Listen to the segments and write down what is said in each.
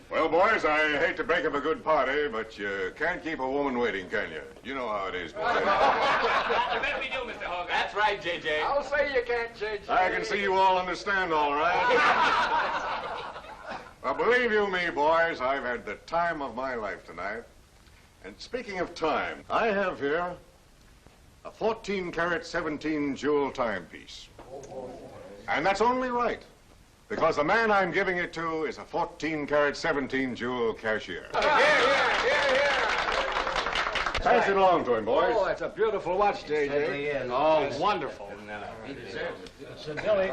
Well, boys, I hate to break up a good party, but you can't keep a woman waiting, can you? You know how it is, boys. I bet we do, Mr. Hogan. That's right, J.J. I'll say you can't, J.J. I can see you all understand, all right. Well, believe you me, boys, I've had the time of my life tonight. And speaking of time, I have here a 14-carat, 17-jewel timepiece. And that's only right, because the man I'm giving it to is a 14-carat, 17-jewel cashier. Pass it along to him, boys. Oh, that's a beautiful watch, J.J. Oh, wonderful. He deserves it. So, Billy,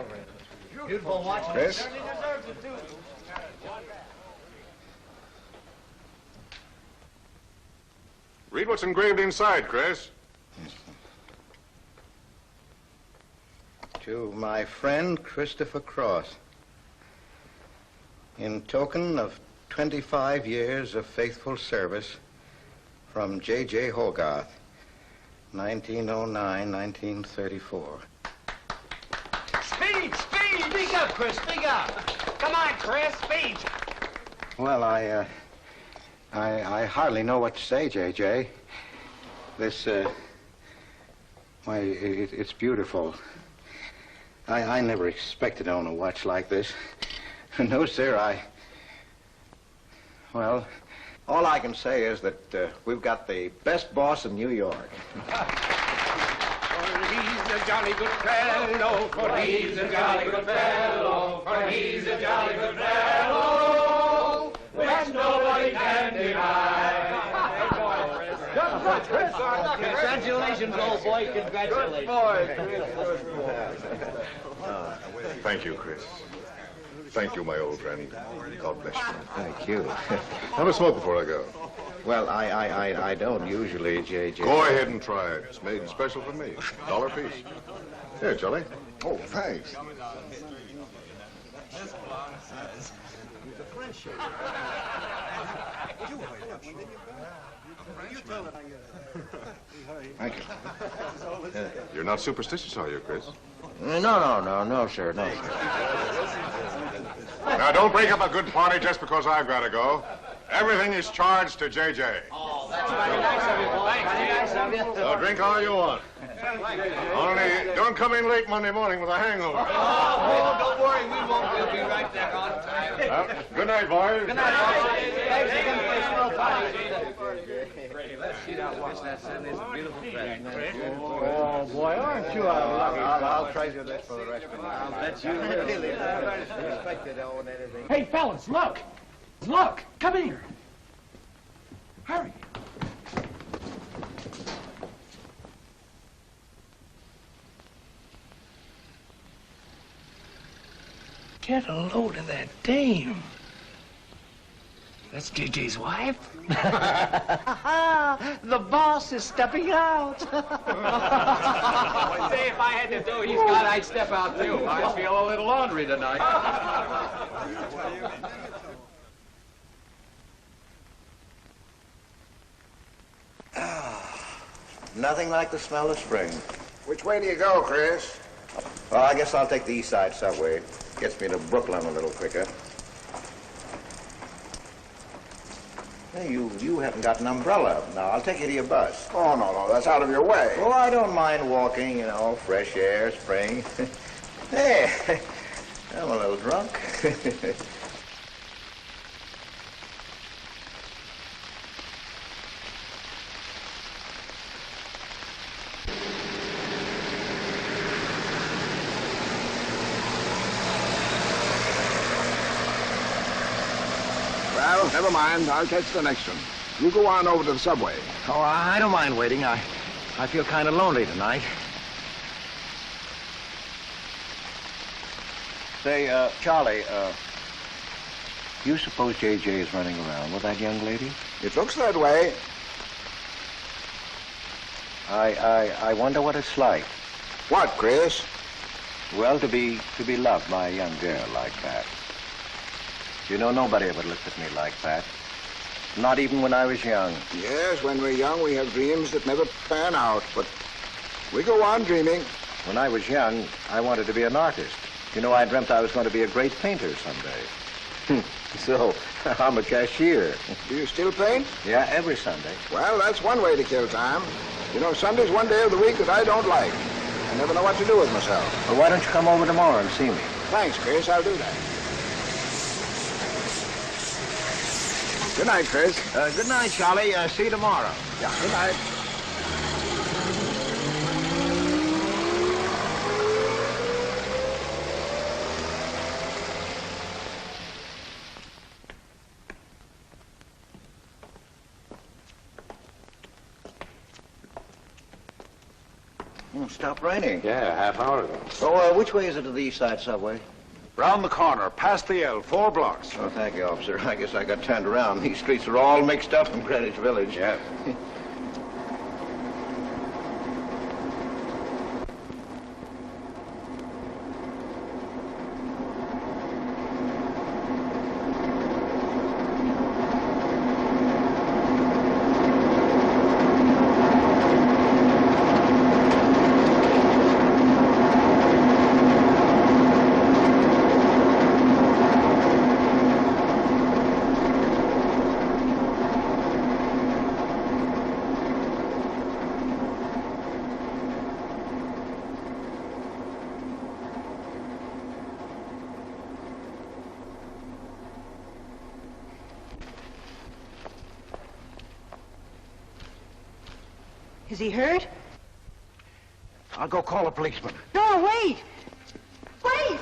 beautiful watch. Chris? He certainly deserves it, too. Read what's engraved inside, Chris. To my friend Christopher Cross, in token of 25 years of faithful service, from J.J. Hogarth, 1909-1934. Speed! Speak up, Chris, speak up. Come on, Chris, speed. Well, I hardly know what to say, J.J. This, why, it's beautiful. I never expected to own a watch like this. No, sir, well, all I can say is that we've got the best boss in New York. For he's a jolly good fellow, for he's a jolly good fellow, for he's a jolly good fellow, which nobody can deny. Congratulations, old boy, congratulations. Thank you, Chris. Thank you, my old friend. God bless you. Thank you. Have a smoke before I go. Well, I don't usually, J.J. Go ahead and try it. It's made special for me. $1 a piece. Here, Charlie. Oh, thanks. Thank you. You're not superstitious, are you, Chris? No, sir, no, sir. Now, don't break up a good party just because I've got to go. Everything is charged to J.J. Oh, that's very nice of you, boy. Very nice of you. So drink all you want. Only don't come in late Monday morning with a hangover. Oh, don't worry, we won't. We'll be right back on time. Well, good night, boys. Good night, boys. Thanks again for a swell party. Let's see that watch. That's a beautiful thing. Oh, boy, aren't you a lucky I'll treasure this for the rest of my life. I'll bet you will. Really, I expected to own anything. Hey, fellas, look! Look! Come here! Hurry! Get a load of that dame. That's JJ's wife? The boss is stepping out. Say, if I had to do he's got, I'd step out too. I feel a little laundry tonight. Nothing like the smell of spring. Which way do you go, Chris? Well, I guess I'll take the East Side subway. Gets me to Brooklyn a little quicker. Hey, you haven't got an umbrella. Now, I'll take you to your bus. Oh, no, that's out of your way. Oh, I don't mind walking, you know, fresh air, spring. Hey, I'm a little drunk. Well, never mind. I'll catch the next one. You go on over to the subway. Oh, I don't mind waiting. I feel kind of lonely tonight. Say, Charlie, you suppose J.J. is running around with that young lady? It looks that way. I wonder what it's like. What, Chris? Well, to be loved by a young girl like that. You know, nobody ever looked at me like that. Not even when I was young. Yes, when we're young, we have dreams that never pan out, but we go on dreaming. When I was young, I wanted to be an artist. You know, I dreamt I was going to be a great painter someday. So, I'm a cashier. Do you still paint? Yeah, every Sunday. Well, that's one way to kill time. You know, Sunday's one day of the week that I don't like. I never know what to do with myself. Well, why don't you come over tomorrow and see me? Thanks, Chris. I'll do that. Good night, Chris. Good night, Charlie. See you tomorrow. Yeah, good night. Stopped raining. Yeah, half hour ago. So, which way is it to the East Side Subway? Round the corner, past the L, 4 blocks. Oh, thank you, officer. I guess I got turned around. These streets are all mixed up in Greenwich Village. Yeah. Is he hurt? I'll go call a policeman. No, wait! Wait!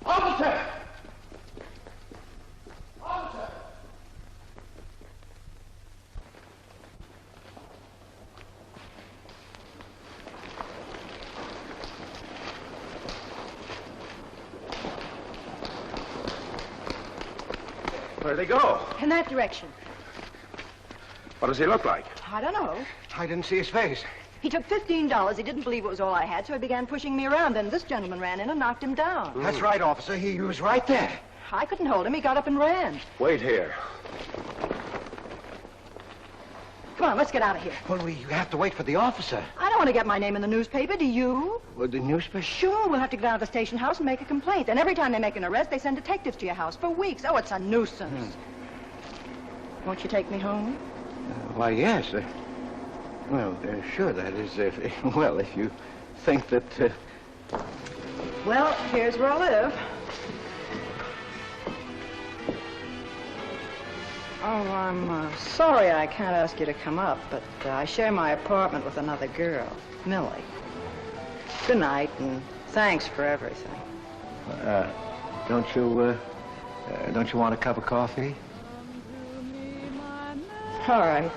Officer! Officer! Where'd they go? In that direction. What does he look like? I don't know. I didn't see his face. He took $15. He didn't believe it was all I had, so he began pushing me around. Then this gentleman ran in and knocked him down. That's right, officer. He was right there. I couldn't hold him. He got up and ran. Wait here. Come on, let's get out of here. Well, we have to wait for the officer. I don't want to get my name in the newspaper, do you? Well, the newspaper? Sure, we'll have to get out of the station house and make a complaint. And every time they make an arrest, they send detectives to your house for weeks. Oh, it's a nuisance. Won't you take me home? Why, yes. Sure, that is, if you think that... Well, here's where I live. Oh, I'm sorry I can't ask you to come up, but I share my apartment with another girl, Millie. Good night, and thanks for everything. Don't you want a cup of coffee? All right.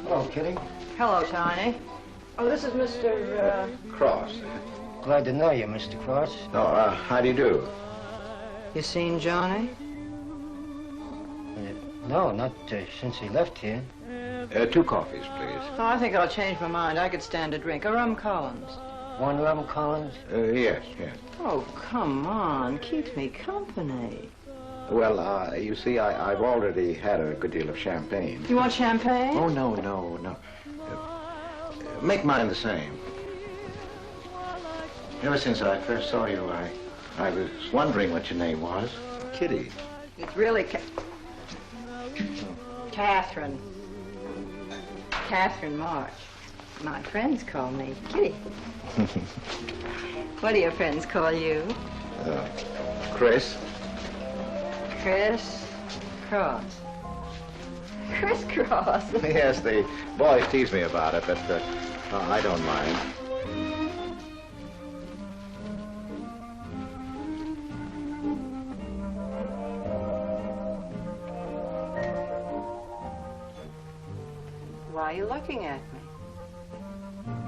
Hello, Kitty. Hello, Tiny. Oh, this is Mr. Cross. Glad to know you, Mr. Cross. Oh, how do you do? You seen Johnny? No, not since he left here. 2 coffees, please. Oh, I think I'll change my mind. I could stand a drink. A rum Collins. One rum Collins? Yes. Oh, come on. Keep me company. Well, you see, I've already had a good deal of champagne. You want champagne? Oh, no. Make mine the same. Ever since I first saw you, I was wondering what your name was. Kitty. It's really Catherine. Catherine March. My friends call me Kitty. What do your friends call you? Chris. Chris Cross. Chris Cross. Yes, the boys tease me about it, but I don't mind. Why are you looking at me?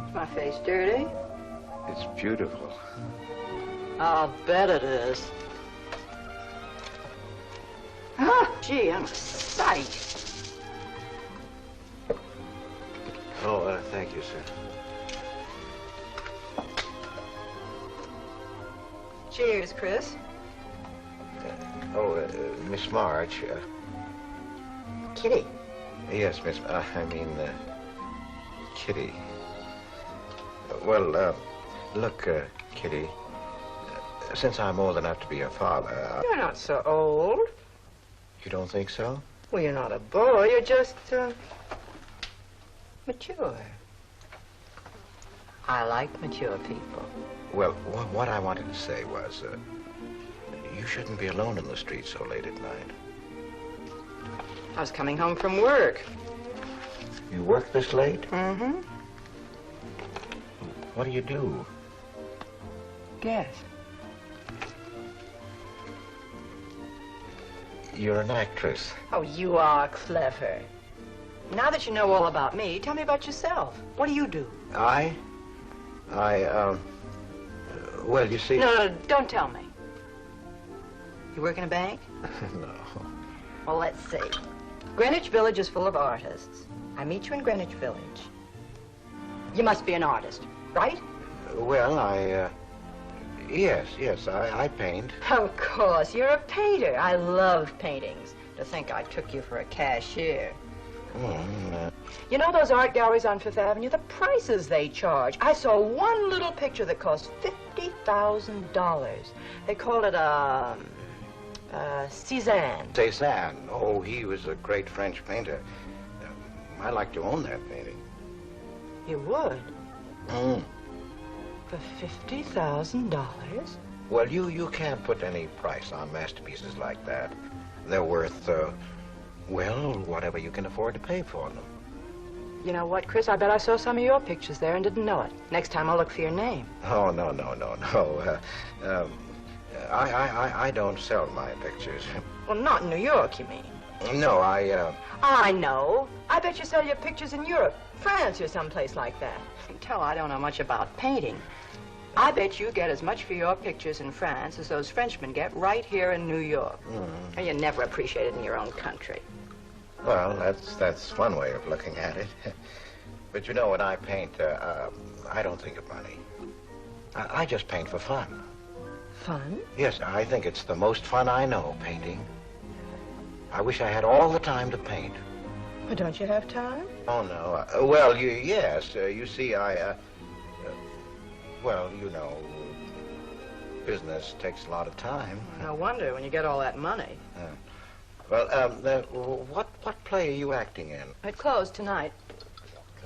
Is my face dirty? It's beautiful. I'll bet it is. Gee, I'm a sight. Oh, thank you, sir. Cheers, Chris. Miss March. Kitty. Yes, Miss. Kitty. Look, Kitty. Since I'm old enough to be your father, You're not so old. You don't think so? Well, you're not a boy. You're just, mature. I like mature people. Well, what I wanted to say was, you shouldn't be alone in the street so late at night. I was coming home from work. You work this late? Mm-hmm. What do you do? Guess. You're an actress. Oh, you are clever. Now that you know all about me, tell me about yourself. What do you do? Well, you see... No, don't tell me. You work in a bank? No. Well, let's see. Greenwich Village is full of artists. I meet you in Greenwich Village. You must be an artist, right? Well, Yes, I paint. Of course, you're a painter. I love paintings. To think I took you for a cashier. You know those art galleries on Fifth Avenue? The prices they charge. I saw one little picture that cost $50,000. They call it Cézanne. Cézanne. Oh, he was a great French painter. I'd like to own that painting. You would? For $50,000? Well, you can't put any price on masterpieces like that. They're worth, whatever you can afford to pay for them. You know what, Chris? I bet I saw some of your pictures there and didn't know it. Next time I'll look for your name. Oh, no. I don't sell my pictures. Well, not in New York, you mean? No, I know. I bet you sell your pictures in Europe, France, or someplace like that. You can tell I don't know much about painting. I bet you get as much for your pictures in France as those Frenchmen get right here in New York. And you never appreciate it in your own country. Well, that's one way of looking at it. But you know, when I paint, I don't think of money. I just paint for fun. Fun? Yes, I think it's the most fun I know, painting. I wish I had all the time to paint. But don't you have time? Oh, no. Yes. You see, you know, business takes a lot of time. No wonder when you get all that money. What play are you acting in? It closed tonight.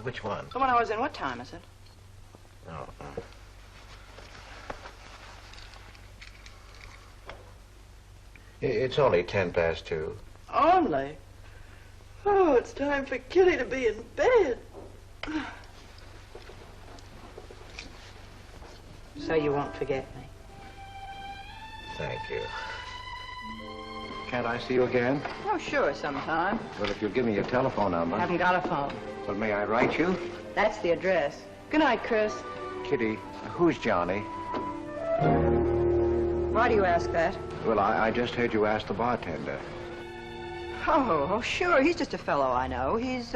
Which one? The one I was in. What time is it? Oh. It's only 2:10. Only? Oh, it's time for Kitty to be in bed. So you won't forget me. Thank you. Can't I see you again? Oh, sure, sometime. Well, if you'll give me your telephone number. I haven't got a phone. Well, may I write you? That's the address. Good night, Chris. Kitty, who's Johnny? Why do you ask that? Well, I just heard you ask the bartender. Oh, sure. He's just a fellow I know. He's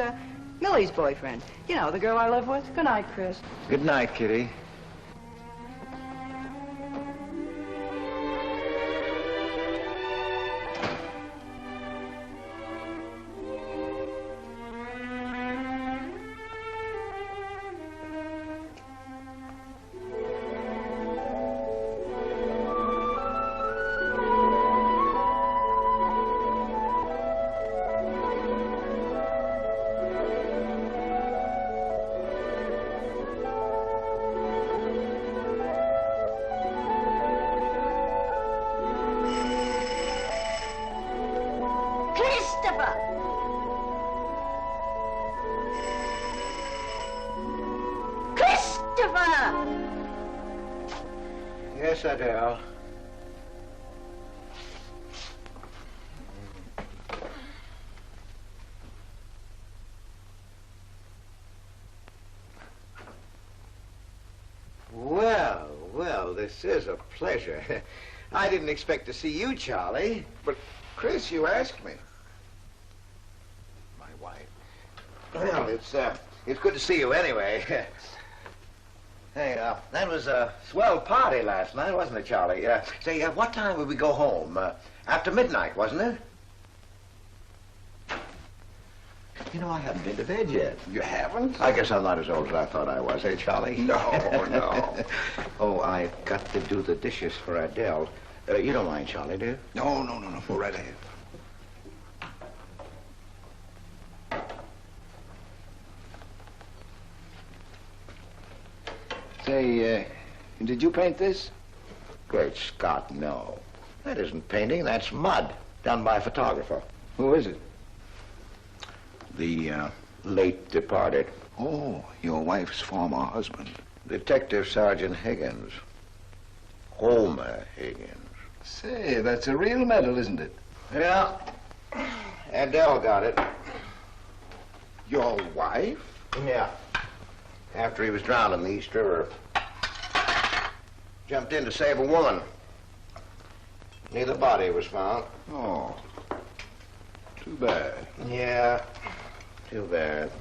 Millie's boyfriend. You know, the girl I live with. Good night, Chris. Good night, Kitty. Yes, Adele. Well, this is a pleasure. I didn't expect to see you, Charlie. But, Chris, you asked me. Well, it's good to see you anyway. Hey, that was a swell party last night, wasn't it, Charlie? Say, what time would we go home? After midnight, wasn't it? You know, I haven't been to bed yet. You haven't? I guess I'm not as old as I thought I was, eh, Charlie? No, no. Oh, I've got to do the dishes for Adele. You don't mind, Charlie, do you? No. Go right ahead. Say, did you paint this? Great Scott, no. That isn't painting, that's mud, done by a photographer. Who is it? The late departed Oh, your wife's former husband. Detective Sergeant Higgins. Homer Higgins. Say, that's a real medal, isn't it? Yeah. Adele got it. Your wife? Yeah. After he was drowned in the East River. Jumped in to save a woman. Neither body was found. Oh, too bad. Yeah, too bad.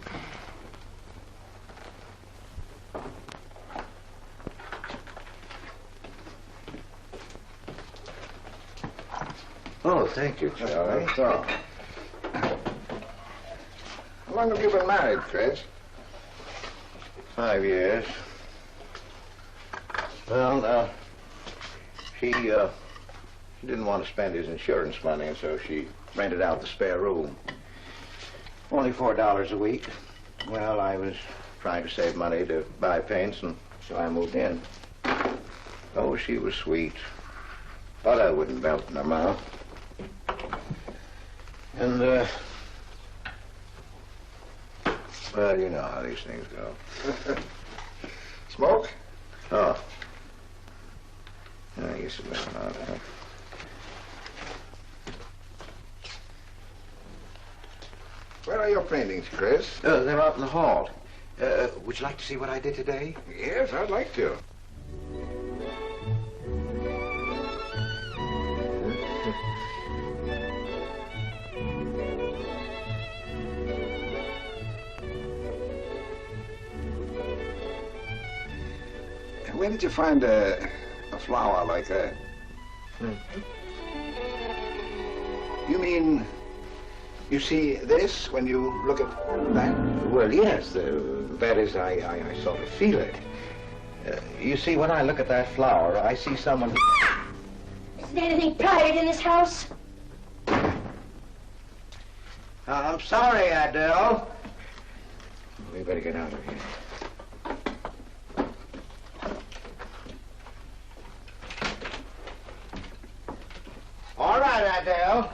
Oh, thank you, Charlie. That's all. How long have you been married, Chris? 5 years. Well, she didn't want to spend his insurance money, and so she rented out the spare room. Only $4 a week. Well, I was trying to save money to buy paints, and so I moved in. Oh, she was sweet. But I wouldn't melt in her mouth. And, well, you know how these things go. Smoke? Oh. I used to live out there. Where are your paintings, Chris? They're out in the hall. Would you like to see what I did today? Yes, I'd like to. Where did you find a flower like that? You mean you see this when you look at that? Well, yes. That is, I sort of feel it. You see, when I look at that flower, I see someone... Isn't anything private in this house? I'm sorry, Adele. We better get out of here. All right, Adele.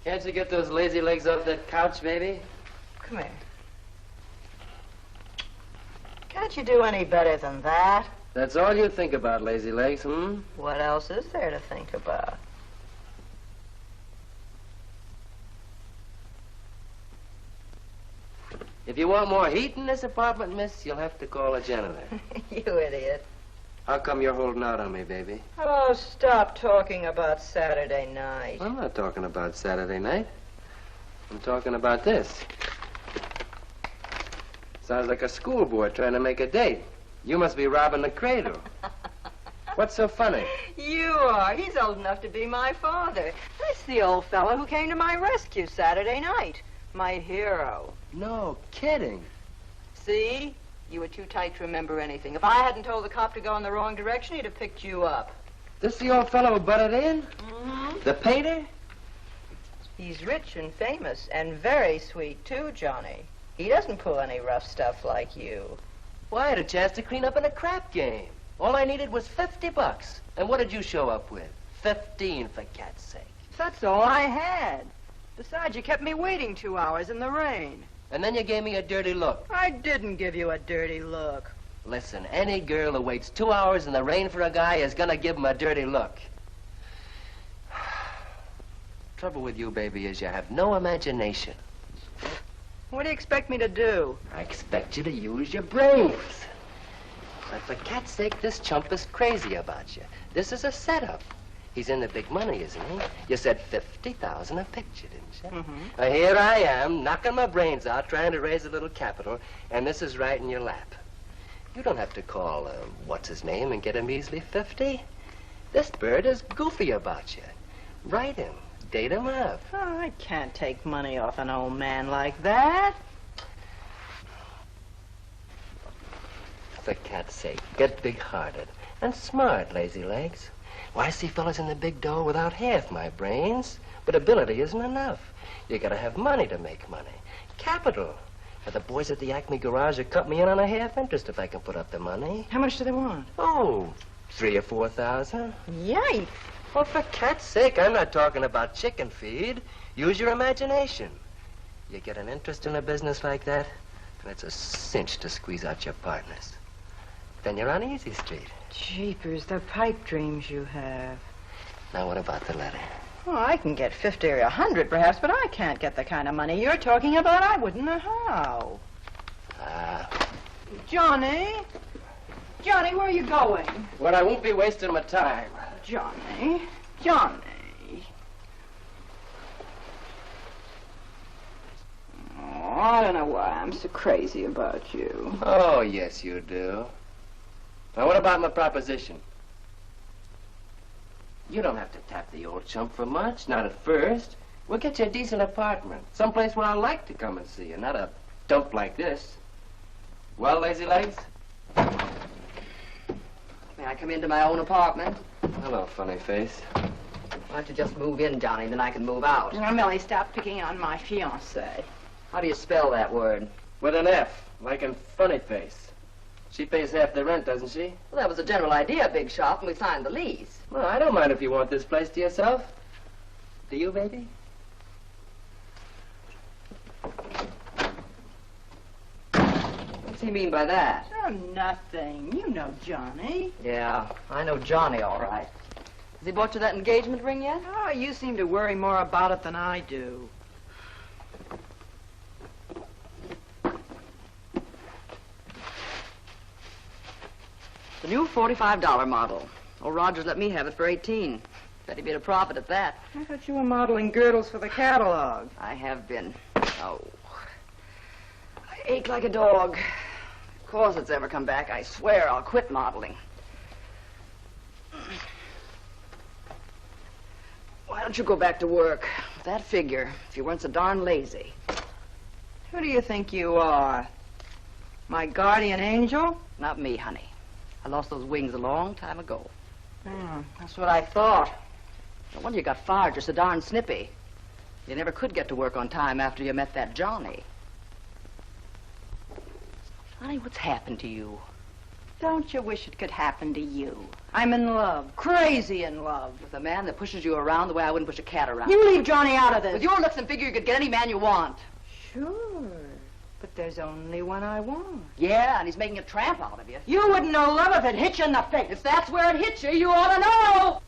Can't you get those lazy legs off that couch, baby? Come here. Can't you do any better than that? That's all you think about, lazy legs, hmm? What else is there to think about? If you want more heat in this apartment, miss, you'll have to call a janitor. You idiot. How come you're holding out on me, baby? Oh, stop talking about Saturday night. I'm not talking about Saturday night. I'm talking about this. Sounds like a schoolboy trying to make a date. You must be robbing the cradle. What's so funny? You are. He's old enough to be my father. That's the old fellow who came to my rescue Saturday night. My hero. No kidding. See? You were too tight to remember anything. If I hadn't told the cop to go in the wrong direction, he'd have picked you up. This the old fellow who butted in? Mm-hmm. The painter? He's rich and famous and very sweet, too, Johnny. He doesn't pull any rough stuff like you. Well, I had a chance to clean up in a crap game. All I needed was $50. And what did you show up with? 15, for cat's sake. That's all I had. Besides, you kept me waiting 2 hours in the rain. And then you gave me a dirty look. I didn't give you a dirty look. Listen, any girl who waits 2 hours in the rain for a guy is gonna give him a dirty look. Trouble with you, baby, is you have no imagination. What do you expect me to do? I expect you to use your brains. But for cat's sake, this chump is crazy about you. This is a setup. He's in the big money, isn't he? You said 50,000 a picture, didn't you? Mm-hmm. Here I am, knocking my brains out, trying to raise a little capital, and this is right in your lap. You don't have to call, what's his name, and get a measly 50. This bird is goofy about you. Write him. Date him up. Oh, I can't take money off an old man like that. For cat's sake, get big-hearted and smart, lazy legs. Why, I see fellas in the big dough without half my brains, but ability isn't enough. You gotta have money to make money. Capital. Now, the boys at the Acme garage will cut me in on a half interest if I can put up the money. How much do they want? Oh, 3,000 or 4,000. Yikes. Well, for cat's sake, I'm not talking about chicken feed. Use your imagination. You get an interest in a business like that, and it's a cinch to squeeze out your partners. Then you're on Easy Street. Jeepers, the pipe dreams you have. Now, what about the letter? Oh, I can get 50 or 100 perhaps, but I can't get the kind of money you're talking about. I wouldn't know how. Johnny? Johnny, where are you going? Well, I won't be wasting my time. Johnny? Johnny? Oh, I don't know why I'm so crazy about you. Oh, yes, you do. Now, what about my proposition? You don't have to tap the old chump for much, not at first. We'll get you a decent apartment, someplace where I like to come and see you, not a dump like this. Well, lazy legs? May I come into my own apartment? Hello, funny face. Why don't you just move in, Johnny, then I can move out. Now, Millie, stop picking on my fiancée. How do you spell that word? With an F, like in funny face. She pays half the rent, doesn't she? Well, that was the general idea, Big Shop, when we signed the lease. Well, I don't mind if you want this place to yourself. Do you, baby? What's he mean by that? Oh, nothing. You know Johnny. Yeah, I know Johnny all right. Has he bought you that engagement ring yet? Oh, you seem to worry more about it than I do. The new $45 model. Old Rogers let me have it for 18. Bet he made a profit at that. I thought you were modeling girdles for the catalog. I have been. Oh. I ache like a dog. If corsets ever come back, I swear I'll quit modeling. Why don't you go back to work? With that figure, if you weren't so darn lazy. Who do you think you are? My guardian angel? Not me, honey. I lost those wings a long time ago. That's what I thought. No wonder you got fired. You're so darn snippy. You never could get to work on time after you met that Johnny. Honey, what's happened to you? Don't you wish it could happen to you? I'm in love. Crazy in love. With a man that pushes you around the way I wouldn't push a cat around. You leave Johnny out of this. With your looks and figure, you could get any man you want. Sure. But there's only one I want. Yeah, and he's making a tramp out of you. You wouldn't know love if it hit you in the face. If that's where it hits you, you ought to know.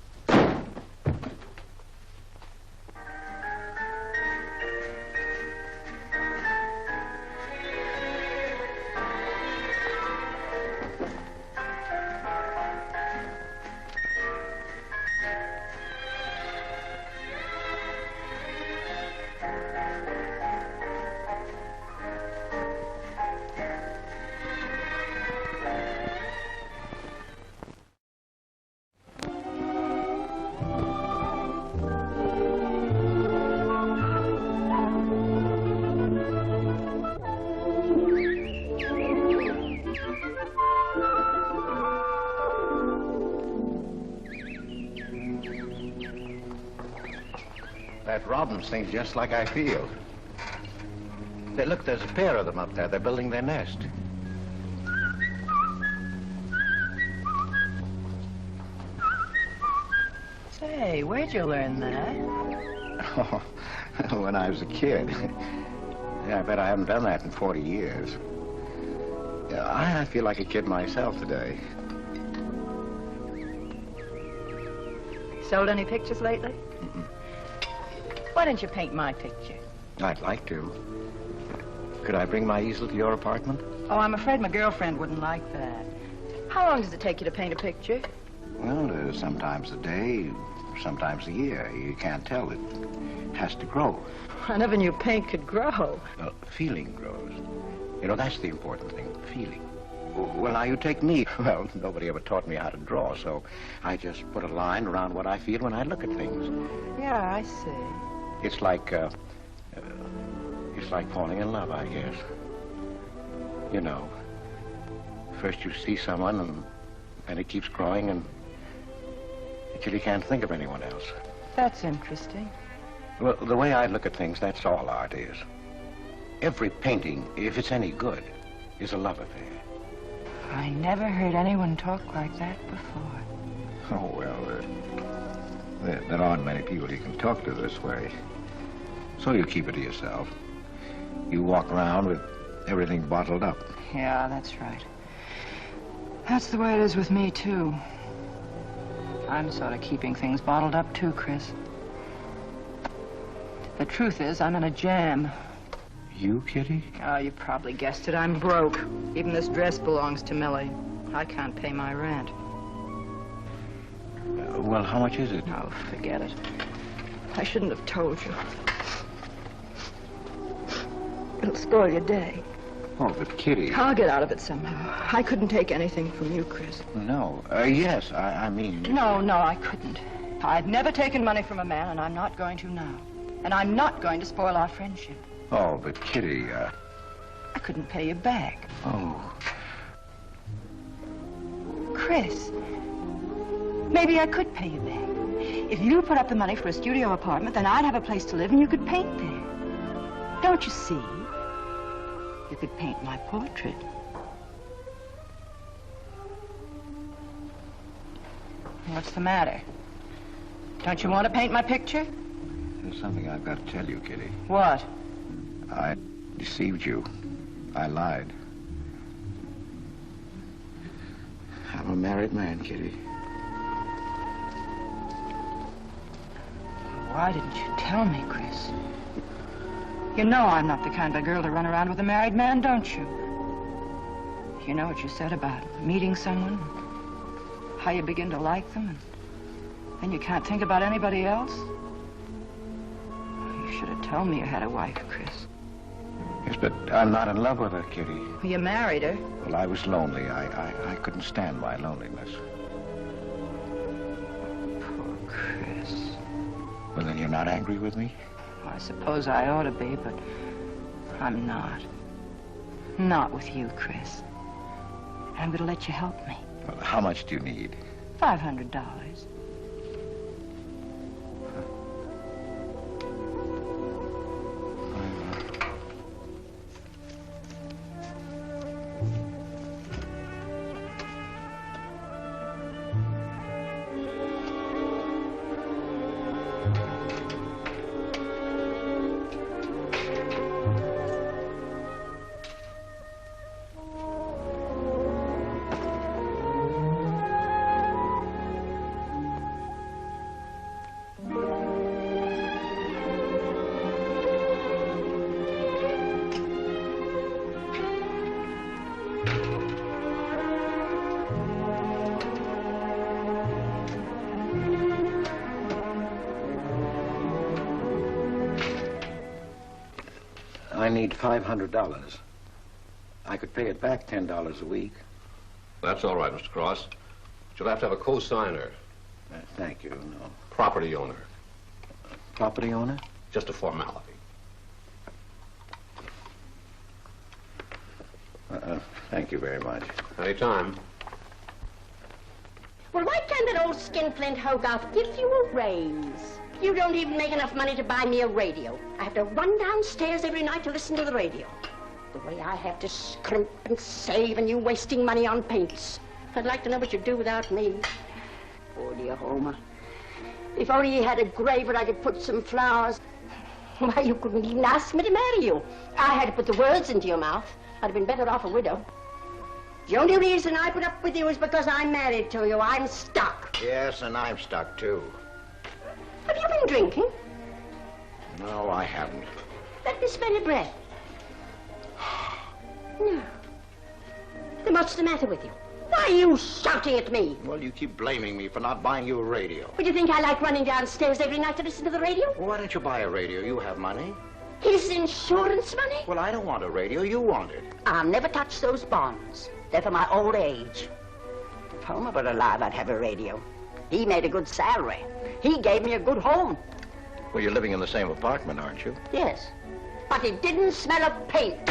That robin sings just like I feel. Look, there's a pair of them up there. They're building their nest. Say, where'd you learn that? Oh, when I was a kid. Yeah, I bet I haven't done that in 40 years. Yeah, I feel like a kid myself today. Sold any pictures lately? Why don't you paint my picture? I'd like to. Could I bring my easel to your apartment? Oh, I'm afraid my girlfriend wouldn't like that. How long does it take you to paint a picture? Well, sometimes a day, sometimes a year. You can't tell. It has to grow. I never knew paint could grow. Feeling grows. You know, that's the important thing, feeling. Well, now, you take me. Well, nobody ever taught me how to draw, so I just put a line around what I feel when I look at things. Yeah, I see. It's like falling in love, I guess. You know, first you see someone, and it keeps growing, until you can't think of anyone else. That's interesting. Well, the way I look at things, that's all art is. Every painting, if it's any good, is a love affair. I never heard anyone talk like that before. Oh, well, there aren't many people you can talk to this way. So you keep it to yourself. You walk around with everything bottled up. Yeah, that's right. That's the way it is with me, too. I'm sort of keeping things bottled up, too, Chris. The truth is, I'm in a jam. You, Kitty? Oh, you probably guessed it. I'm broke. Even this dress belongs to Millie. I can't pay my rent. Well, how much is it? Oh, forget it. I shouldn't have told you. It'll spoil your day. Oh, but Kitty... I'll get out of it somehow. I couldn't take anything from you, Chris. No. Yes, I mean... No, I couldn't. I've never taken money from a man, and I'm not going to now. And I'm not going to spoil our friendship. Oh, but Kitty, I couldn't pay you back. Oh. Chris, maybe I could pay you back. If you put up the money for a studio apartment, then I'd have a place to live and you could paint there. Don't you see? You could paint my portrait. What's the matter? Don't you want to paint my picture? There's something I've got to tell you, Kitty. What? I deceived you. I lied. I'm a married man, Kitty. Why didn't you tell me, Chris? You know I'm not the kind of girl to run around with a married man, don't you? You know what you said about meeting someone, how you begin to like them, and then you can't think about anybody else? You should have told me you had a wife, Chris. Yes, but I'm not in love with her, Kitty. You married her. Well, I was lonely. I couldn't stand my loneliness. Poor Chris. Well, then you're not angry with me? I suppose I ought to be, but I'm not. Not with you, Chris. I'm going to let you help me. Well, how much do you need? $500. I need $500. I could pay it back $10 a week. That's all right, Mr. Cross. You'll have to have a co-signer. Thank you, no. Property owner. Property owner? Just a formality. Thank you very much. Anytime. Well, why can't that old skinflint Hogarth give you a raise? You don't even make enough money to buy me a radio. I have to run downstairs every night to listen to the radio. The way I have to scrimp and save and you wasting money on paints. I'd like to know what you'd do without me. Poor dear Homer. If only he had a grave where I could put some flowers. Why, you couldn't even ask me to marry you. I had to put the words into your mouth. I'd have been better off a widow. The only reason I put up with you is because I'm married to you. I'm stuck. Yes, and I'm stuck, too. Have you been drinking? No, I haven't. Let me smell your breath. No. Then what's the matter with you? Why are you shouting at me? Well, you keep blaming me for not buying you a radio. Would you think I like running downstairs every night to listen to the radio? Well, why don't you buy a radio? You have money. His insurance money? Well, I don't want a radio. You want it. I'll never touch those bonds. They're for my old age. If Homer were alive, I'd have a radio. He made a good salary. He gave me a good home. Well, you're living in the same apartment, aren't you? Yes. But it didn't smell of paint.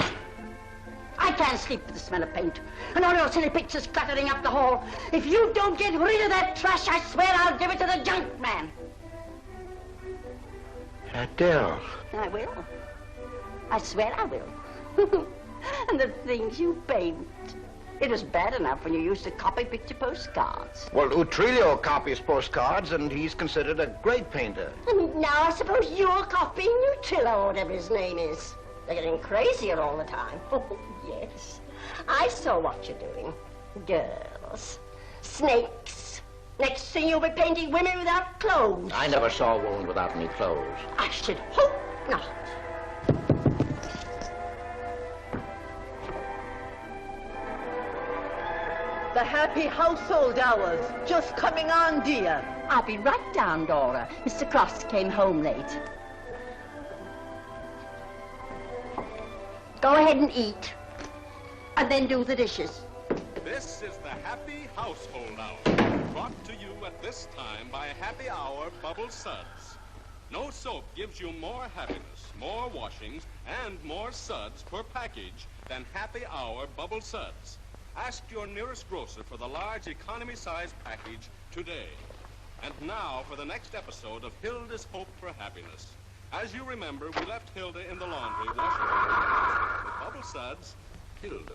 I can't sleep with the smell of paint. And all your silly pictures cluttering up the hall. If you don't get rid of that trash, I swear I'll give it to the junk man. Adele. I will. I swear I will. And the things you paint. It was bad enough when you used to copy picture postcards. Well, Utrillo copies postcards, and he's considered a great painter. And now I suppose you're copying Utrillo, or whatever his name is. They're getting crazier all the time. Oh, yes. I saw what you're doing. Girls. Snakes. Next thing you'll be painting women without clothes. I never saw a woman without any clothes. I should hope not. The happy household hours. Just coming on, dear. I'll be right down, Dora. Mr. Cross came home late. Go ahead and eat. And then do the dishes. This is the Happy Household Hour, brought to you at this time by Happy Hour Bubble Suds. No soap gives you more happiness, more washings, and more suds per package than Happy Hour Bubble Suds. Ask your nearest grocer for the large economy-size package today. And now for the next episode of Hilda's Hope for Happiness. As you remember, we left Hilda in the laundry washing her with Bubble Suds, Hilda.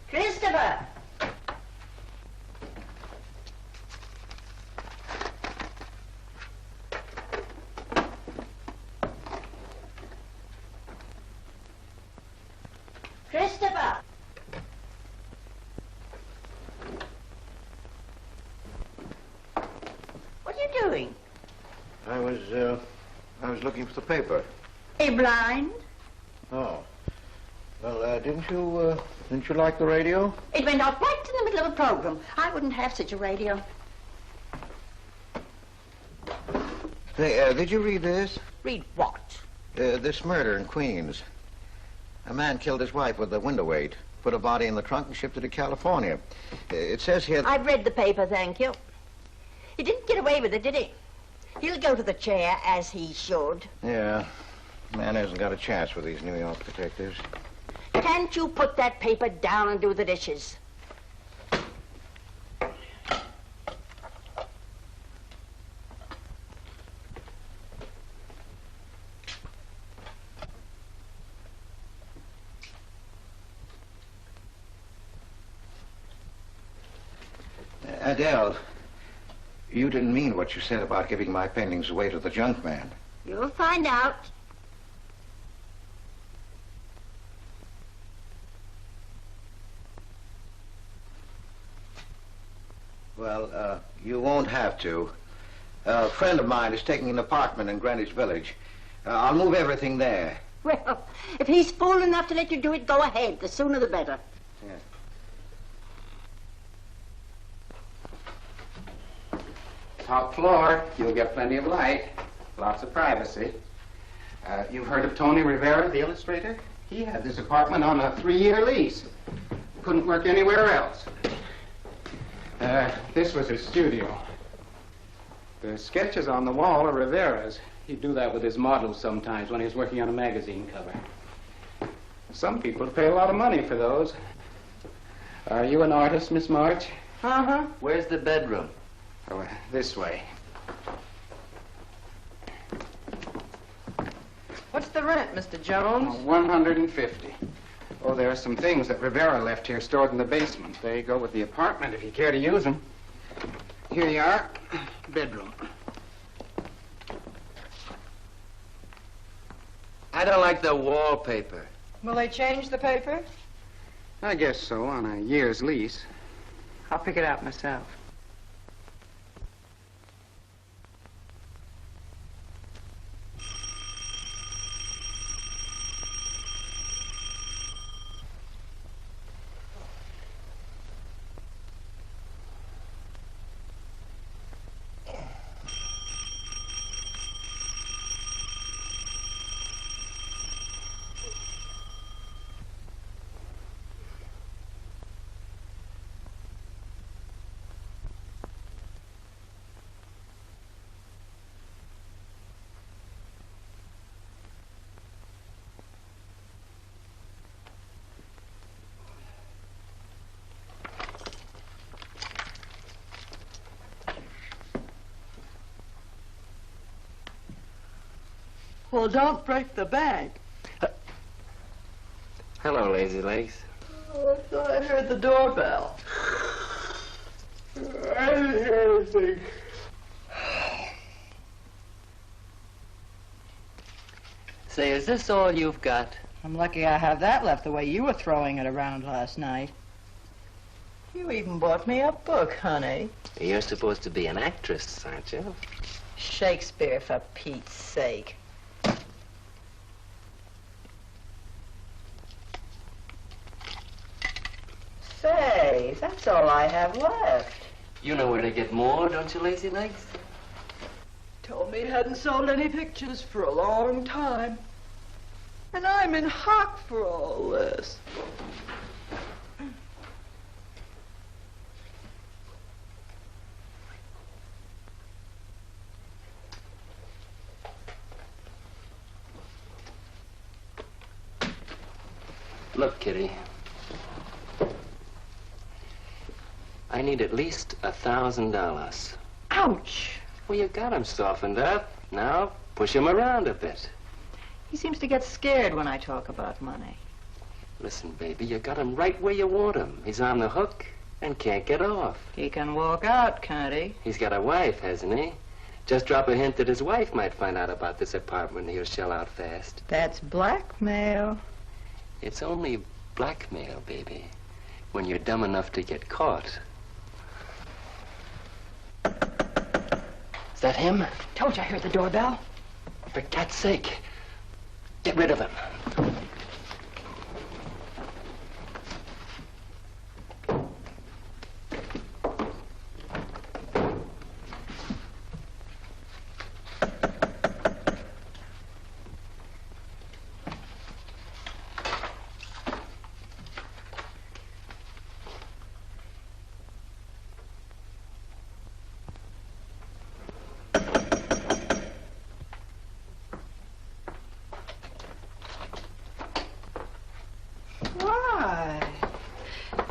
Christopher! Christopher! What are you doing? I was looking for the paper. Are you blind? Oh. Well, didn't you like the radio? It went off right in the middle of a program. I wouldn't have such a radio. Hey, did you read this? Read what? This murder in Queens. A man killed his wife with a window weight, put a body in the trunk and shipped it to California. It says here... I've read the paper, thank you. He didn't get away with it, did he? He'll go to the chair, as he should. Yeah. Man hasn't got a chance with these New York detectives. Can't you put that paper down and do the dishes? Adele, you didn't mean what you said about giving my paintings away to the junk man. You'll find out. Well, you won't have to. A friend of mine is taking an apartment in Greenwich Village. I'll move everything there. Well, if he's fool enough to let you do it, go ahead. The sooner the better. Top floor, you'll get plenty of light, lots of privacy. You've heard of Tony Rivera, the illustrator? He had this apartment on a 3-year lease. Couldn't work anywhere else. This was his studio. The sketches on the wall are Rivera's. He'd do that with his models sometimes when he was working on a magazine cover. Some people pay a lot of money for those. Are you an artist, Miss March? Uh-huh. Where's the bedroom? Oh, this way. What's the rent, Mr. Jones? Oh, $150. Oh, there are some things that Rivera left here stored in the basement. They go with the apartment if you care to use them. Here you are. Bedroom. I don't like the wallpaper. Will they change the paper? I guess so, on a year's lease. I'll pick it out myself. Well, don't break the bag. Hello, Lazy Legs. Oh, I thought I heard the doorbell. I didn't hear anything. Say, is this all you've got? I'm lucky I have that left the way you were throwing it around last night. You even bought me a book, honey. You're supposed to be an actress, aren't you? Shakespeare, for Pete's sake. Say, that's all I have left. You know where to get more, don't you, Lazy Legs? Told me he hadn't sold any pictures for a long time. And I'm in hock for all this. Look, Kitty. I need at least $1,000. Ouch! Well, you got him softened up. Now, push him around a bit. He seems to get scared when I talk about money. Listen, baby, you got him right where you want him. He's on the hook and can't get off. He can walk out, can't he? He's got a wife, hasn't he? Just drop a hint that his wife might find out about this apartment and he'll shell out fast. That's blackmail. It's only blackmail, baby, when you're dumb enough to get caught. Is that him? Told you I heard the doorbell. For cat's sake, get rid of him.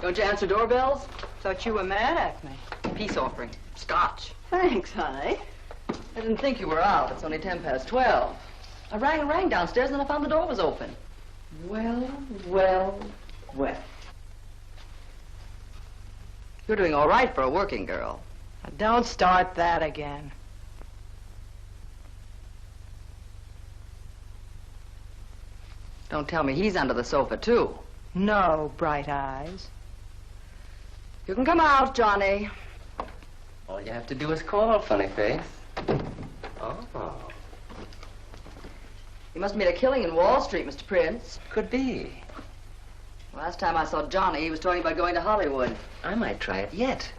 Don't you answer doorbells? Thought you were mad at me. Peace offering. Scotch. Thanks, honey. I didn't think you were out. It's only 12:10. I rang downstairs and I found the door was open. Well. You're doing all right for a working girl. Now, don't start that again. Don't tell me he's under the sofa, too. No, Bright Eyes. You can come out, Johnny. All you have to do is call, funny face. Oh. You must have made a killing in Wall Street, Mr. Prince. Could be. Last time I saw Johnny, he was talking about going to Hollywood. I might try it yet.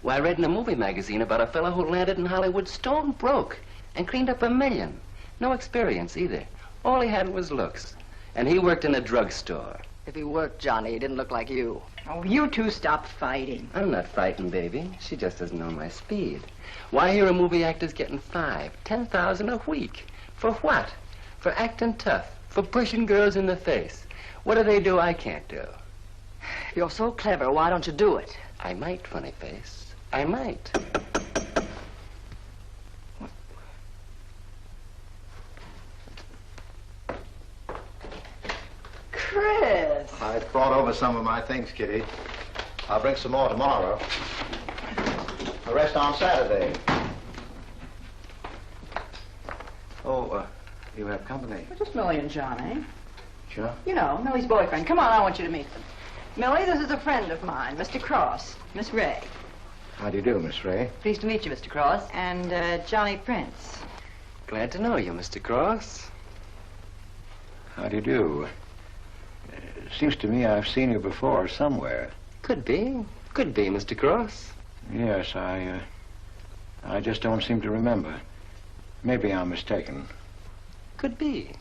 Well, I read in a movie magazine about a fellow who landed in Hollywood stone broke and cleaned up $1 million. No experience either. All he had was looks. And he worked in a drugstore. If he worked, Johnny, he didn't look like you. Oh, you two stop fighting. I'm not fighting, baby. She just doesn't know my speed. Why, here a movie actor's getting $5,000, $10,000 a week. For what? For acting tough. For pushing girls in the face. What do they do I can't do? You're so clever. Why don't you do it? I might, funny face. I might. Chris! I brought over some of my things, Kitty. I'll bring some more tomorrow. The rest on Saturday. Oh, you have company. Well, just Millie and Johnny. Sure. You know, Millie's boyfriend. Come on, I want you to meet them. Millie, this is a friend of mine, Mr. Cross, Miss Ray. How do you do, Miss Ray? Pleased to meet you, Mr. Cross. And Johnny Prince. Glad to know you, Mr. Cross. How do you do? Seems to me I've seen you before somewhere. Could be. Could be, Mr. Cross. Yes, I just don't seem to remember. Maybe I'm mistaken. Could be.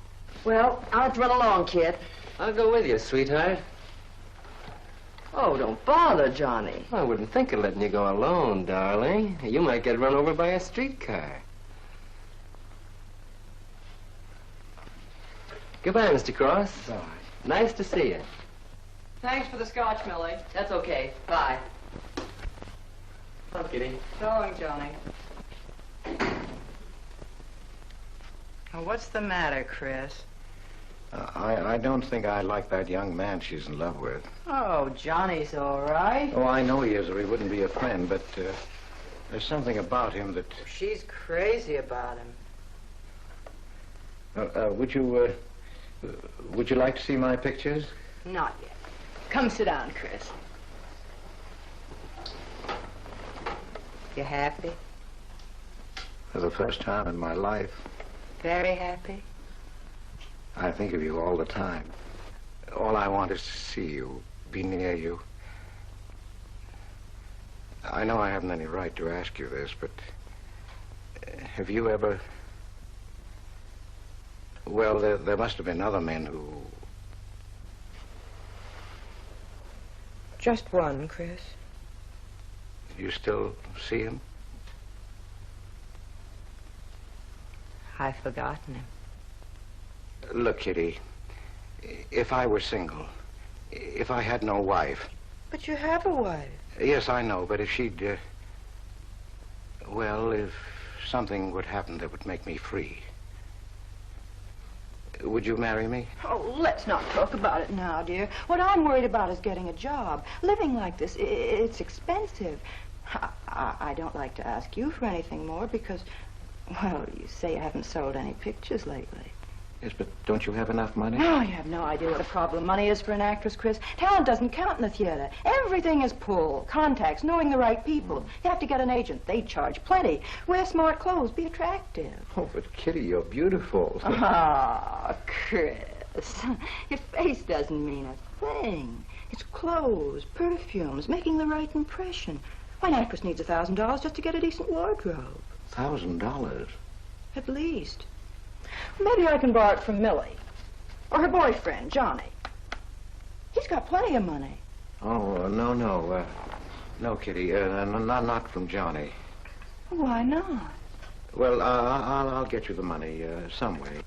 Well, I'll have to run along, kid. I'll go with you, sweetheart. Oh, don't bother, Johnny. I wouldn't think of letting you go alone, darling. You might get run over by a streetcar. Goodbye, Mr. Cross. Bye. Nice to see you. Thanks for the scotch, Millie. That's okay. Bye. Come on, Kitty. So long, Johnny. Now, what's the matter, Chris? I don't think I like that young man she's in love with. Oh, Johnny's all right. Oh, I know he is, or he wouldn't be a friend, but there's something about him that... She's crazy about him. Would you like to see my pictures? Not yet. Come sit down, Chris. You happy? For the first time in my life, Very happy? I think of you all the time. All I want is to see you, be near you. I know I haven't any right to ask you this, but have you ever... Well, there must have been other men who... Just one, Chris. You still see him? I've forgotten him. Look, Kitty, if I were single, if I had no wife... But you have a wife. Yes, I know, but if she'd... well, if something would happen that would make me free... Would you marry me? Oh, let's not talk about it now, dear. What I'm worried about is getting a job. Living like this, it's expensive. I don't like to ask you for anything more because, well, you say you haven't sold any pictures lately. Yes, but don't you have enough money? No, you have no idea what a problem money is for an actress, Chris. Talent doesn't count in the theater. Everything is pull, contacts, knowing the right people. You have to get an agent. They charge plenty. Wear smart clothes. Be attractive. Oh, but Kitty, you're beautiful. Ah, Chris. Your face doesn't mean a thing. It's clothes, perfumes, making the right impression. Why, an actress needs $1,000 just to get a decent wardrobe. $1,000? At least. Maybe I can borrow it from Millie. Or her boyfriend, Johnny. He's got plenty of money. Oh, no. No, Kitty. Not from Johnny. Why not? Well, I'll get you the money some way.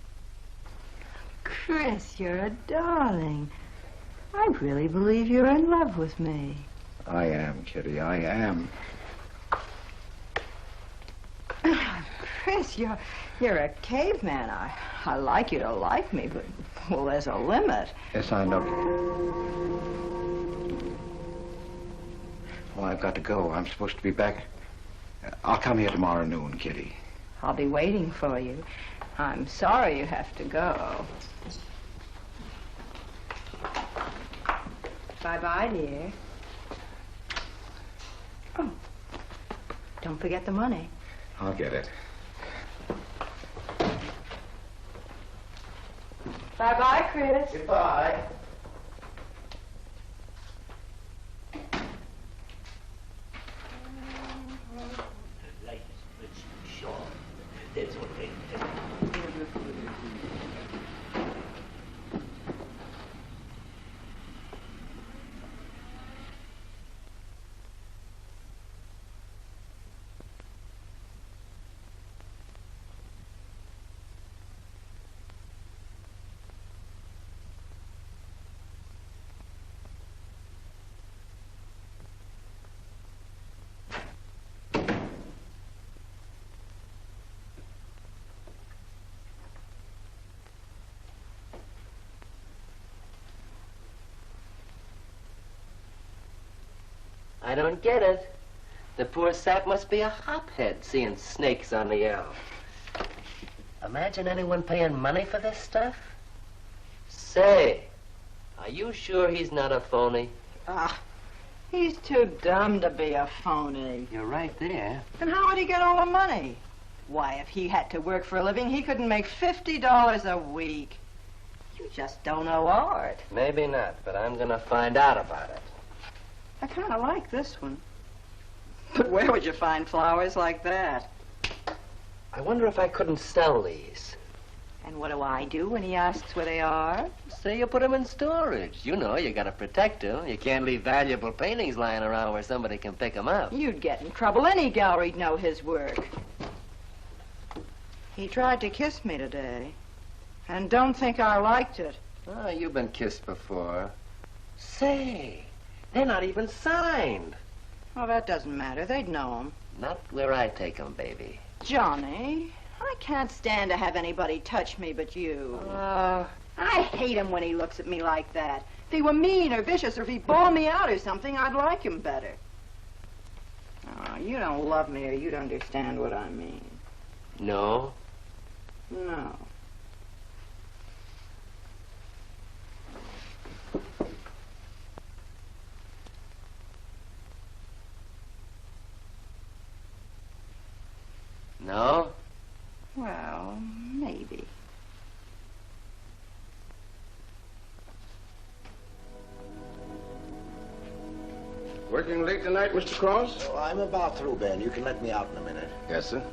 Chris, you're a darling. I really believe you're in love with me. I am, Kitty. I am. Chris, you're a caveman. I like you to like me, but, well, there's a limit. Yes, I know. Well, I've got to go. I'm supposed to be back. I'll come here tomorrow noon, Kitty. I'll be waiting for you. I'm sorry you have to go. Bye-bye, dear. Oh, don't forget the money. I'll get it. Bye-bye, Chris. Goodbye. I don't get it. The poor sap must be a hophead seeing snakes on the L. Imagine anyone paying money for this stuff. Say, are you sure he's not a phony? He's too dumb to be a phony. You're right there. And how would he get all the money? Why, if he had to work for a living, he couldn't make $50 a week. You just don't know art. Maybe not, but I'm gonna find out about it. I kind of like this one. But where would you find flowers like that? I wonder if I couldn't sell these. And what do I do when he asks where they are? Say you put them in storage. You know, you gotta protect them. You can't leave valuable paintings lying around where somebody can pick them up. You'd get in trouble. Any gallery'd know his work. He tried to kiss me today. And don't think I liked it. Oh, you've been kissed before. Say, they're not even signed. Oh, that doesn't matter. They'd know him. Not where I take them, baby. Johnny, I can't stand to have anybody touch me but you. I hate him when he looks at me like that. If he were mean or vicious or if he bawled me out or something, I'd like him better. Oh, you don't love me or you'd understand what I mean. No? No. No? Well, maybe. Working late tonight, Mr. Cross? Oh, I'm about through, Ben. You can let me out in a minute. Yes, sir.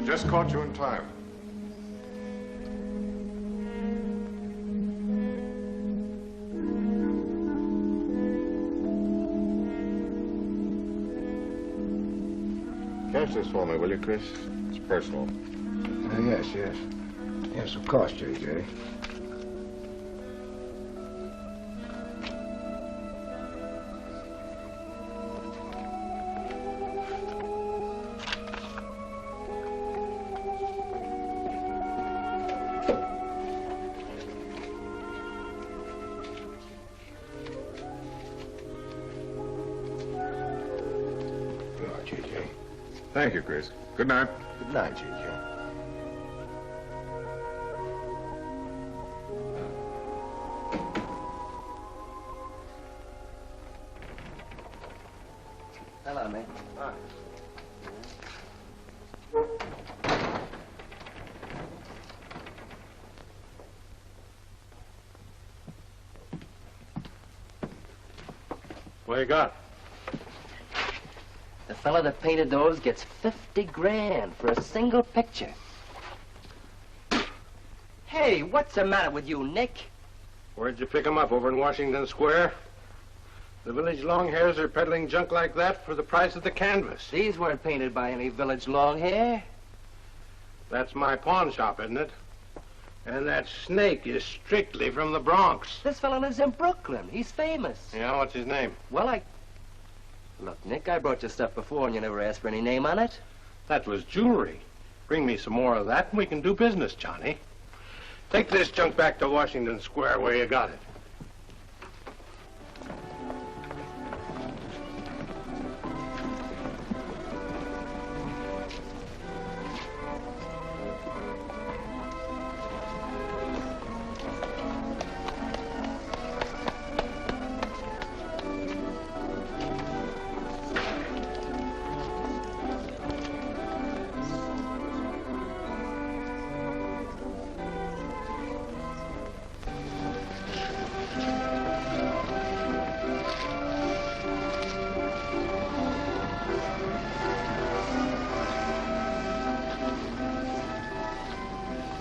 Just caught you in time. Catch this for me, will you, Chris? It's personal. Yes. Yes, of course, J.J. Thank you, Chris. Good night. Good night, J.J. Hello, man. Hi. What you got? The fella that painted those gets 50 grand for a single picture. Hey, what's the matter with you, Nick? Where'd you pick 'em up? Over in Washington Square? The village long hairs are peddling junk like that for the price of the canvas. These weren't painted by any village long hair. That's my pawn shop, isn't it? And that snake is strictly from the Bronx. This fella lives in Brooklyn. He's famous. Yeah, what's his name? Well, Look, Nick, I brought you stuff before and you never asked for any name on it. That was jewelry. Bring me some more of that and we can do business, Johnny. Take this junk back to Washington Square where you got it.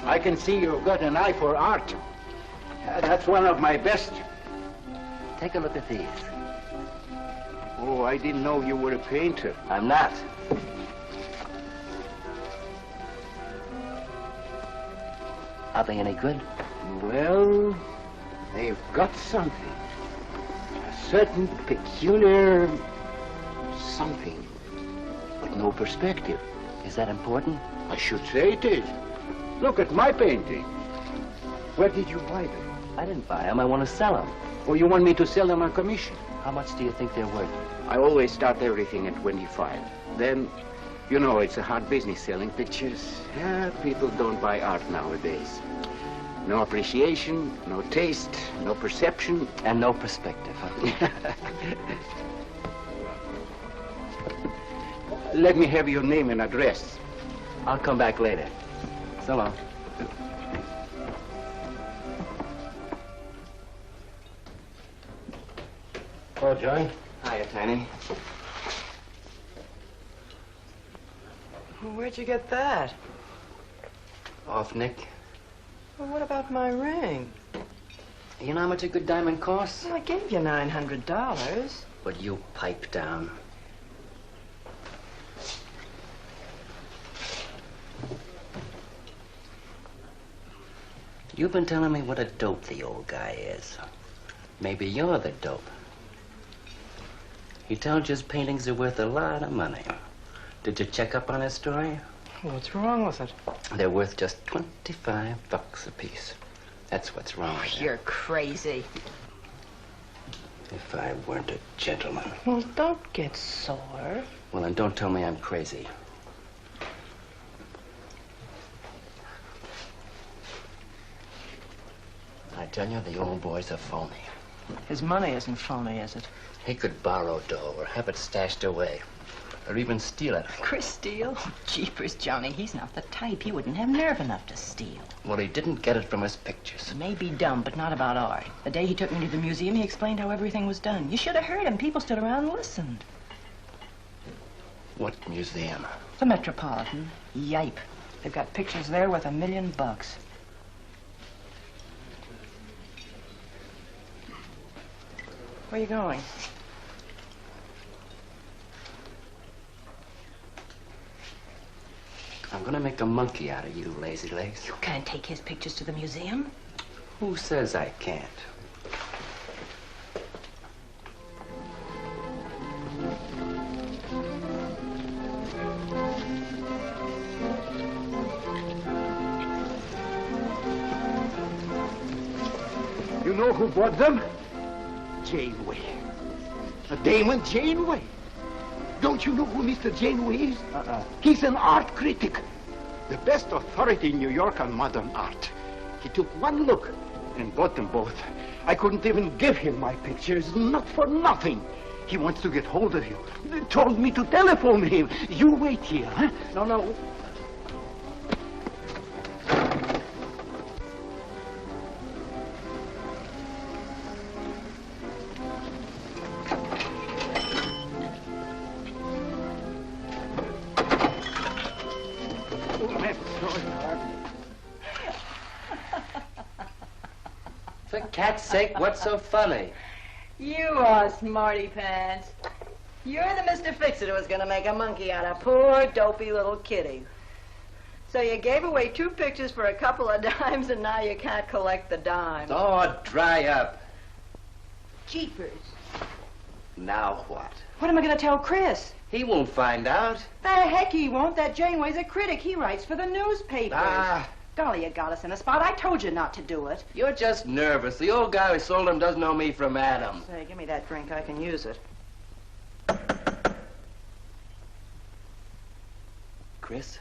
I can see you've got an eye for art. That's one of my best. Take a look at these. Oh, I didn't know you were a painter. I'm not. Are they any good? Well, they've got something. A certain peculiar something. But no perspective. Is that important? I should say it is. Look at my painting. Where did you buy them? I didn't buy them. I want to sell them. Oh, you want me to sell them on commission? How much do you think they're worth? I always start everything at 25. Then, you know, it's a hard business selling pictures. Yeah, people don't buy art nowadays. No appreciation, no taste, no perception. And no perspective. Let me have your name and address. I'll come back later. So long. Oh, Johnny. Hiya, Tiny. Well, where'd you get that? Off Nick. Well, what about my ring? You know how much a good diamond costs? Well, I gave you $900. But you pipe down. You've been telling me what a dope the old guy is. Maybe you're the dope. He tells you his paintings are worth a lot of money. Did you check up on his story? What's wrong with it? They're worth just $25 a piece. That's what's wrong with them. You're crazy. If I weren't a gentleman. Well, don't get sore. Well, then don't tell me I'm crazy. I tell you, the old boy's a phony. His money isn't phony, is it? He could borrow dough or have it stashed away. Or even steal it. Chris steal? Jeepers, Johnny, he's not the type. He wouldn't have nerve enough to steal. Well, he didn't get it from his pictures. He may be dumb, but not about art. The day he took me to the museum, he explained how everything was done. You should have heard him. People stood around and listened. What museum? The Metropolitan. Yipe. They've got pictures there worth $1 million. Where are you going? I'm gonna make a monkey out of you, lazy legs. You can't take his pictures to the museum. Who says I can't? You know who bought them? Janeway. A Damon Janeway. Don't you know who Mr. Janeway is? He's an art critic. The best authority in New York on modern art. He took one look and bought them both. I couldn't even give him my pictures, not for nothing. He wants to get hold of you. They told me to telephone him. You wait here, huh? No. For cat's sake, what's so funny? You are smarty pants. You're the Mr. Fix-It who was going to make a monkey out of poor, dopey little kitty. So you gave away 2 pictures for a couple of dimes, and now you can't collect the dime. Oh, dry up. Jeepers. Now what? What am I going to tell Chris? He won't find out. The heck he won't. That Janeway's a critic. He writes for the newspapers. Ah. Golly, you got us in a spot. I told you not to do it. You're just nervous. The old guy who sold him doesn't know me from Adam. Say, give me that drink. I can use it. Chris?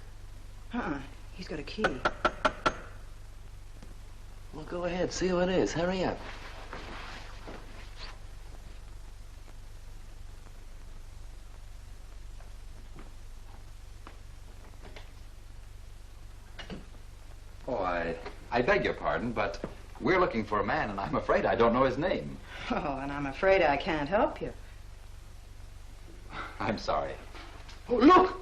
He's got a key. Well, go ahead. See who it is. Hurry up. Oh, I beg your pardon, but we're looking for a man, and I'm afraid I don't know his name. Oh, and I'm afraid I can't help you. I'm sorry. Oh, look!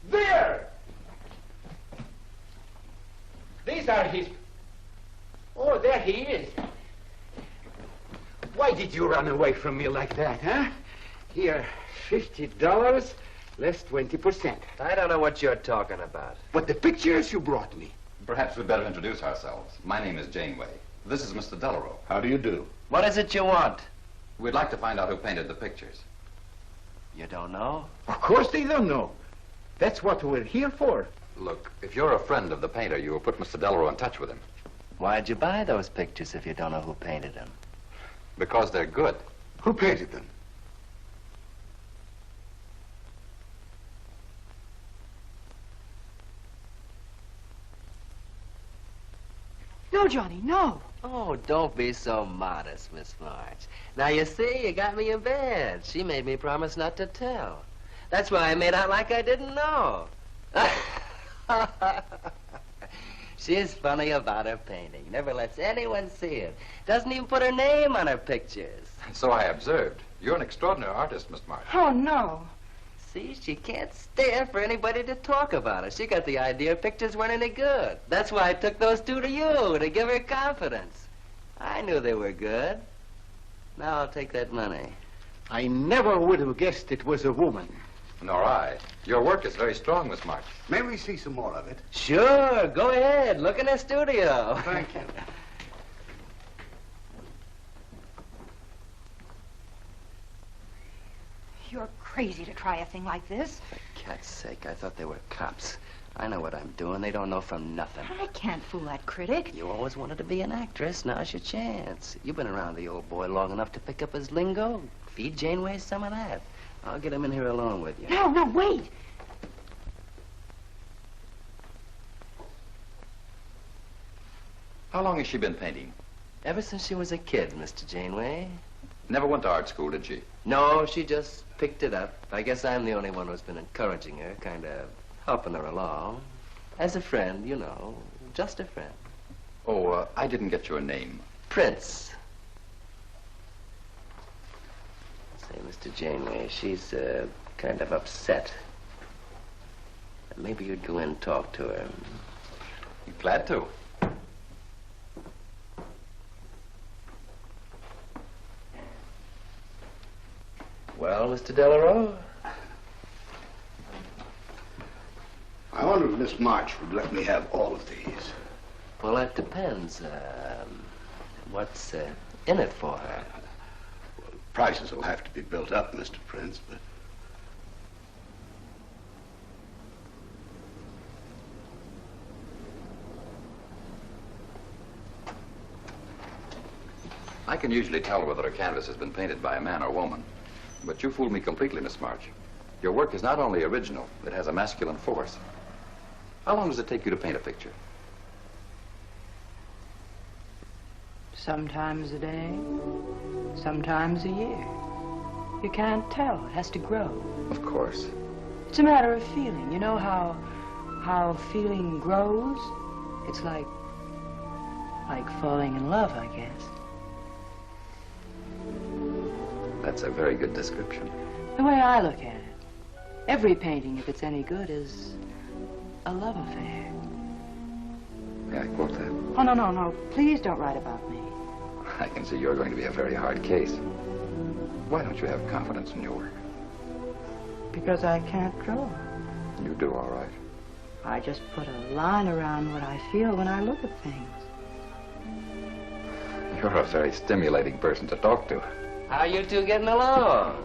There! These are his... Oh, there he is. Why did you run away from me like that, huh? Here, $50, less 20%. I don't know what you're talking about. But the pictures you brought me. Perhaps we'd better introduce ourselves. My name is Janeway. This is Mr. Delarue. How do you do? What is it you want? We'd like to find out who painted the pictures. You don't know? Of course they don't know. That's what we're here for. Look, if you're a friend of the painter, you will put Mr. Delarue in touch with him. Why'd you buy those pictures if you don't know who painted them? Because they're good. Who painted them? No, Johnny, no. Oh, don't be so modest, Miss March. Now, you see, you got me in bed. She made me promise not to tell. That's why I made out like I didn't know. She's funny about her painting. Never lets anyone see it. Doesn't even put her name on her pictures. So I observed. You're an extraordinary artist, Miss March. Oh, no. See, she can't stand for anybody to talk about her. She got the idea her pictures weren't any good. That's why I took those two to you, to give her confidence. I knew they were good. Now I'll take that money. I never would have guessed it was a woman. Nor I. Your work is very strong, Miss March. May we see some more of it? Sure, go ahead. Look in the studio. Thank you. You're crazy to try a thing like this. For cat's sake, I thought they were cops. I know what I'm doing. They don't know from nothing. I can't fool that critic. You always wanted to be an actress. Now's your chance. You've been around the old boy long enough to pick up his lingo. Feed Janeway some of that. I'll get him in here alone with you. No, no, wait. How long has she been painting? Ever since she was a kid, Mr. Janeway. Never went to art school, did she? No, she just picked it up. I guess I'm the only one who's been encouraging her, kind of helping her along. As a friend, you know, just a friend. Oh, I didn't get your name. Prince. Say, Mr. Janeway, she's kind of upset. Maybe you'd go in and talk to her. Glad to. Well, Mr. Delarue? I wonder if Miss March would let me have all of these. Well, that depends. What's in it for her? Well, prices will have to be built up, Mr. Prince, but... I can usually tell whether a canvas has been painted by a man or woman. But you fooled me completely, Miss March. Your work is not only original, it has a masculine force. How long does it take you to paint a picture? Sometimes a day, sometimes a year. You can't tell. It has to grow. Of course. It's a matter of feeling. You know how feeling grows? It's like falling in love, I guess. That's a very good description. The way I look at it, every painting, if it's any good, is a love affair. May I quote that? Oh, no, no, no. Please don't write about me. I can see you're going to be a very hard case. Why don't you have confidence in your work? Because I can't draw. You do all right. I just put a line around what I feel when I look at things. You're a very stimulating person to talk to. How you two getting along?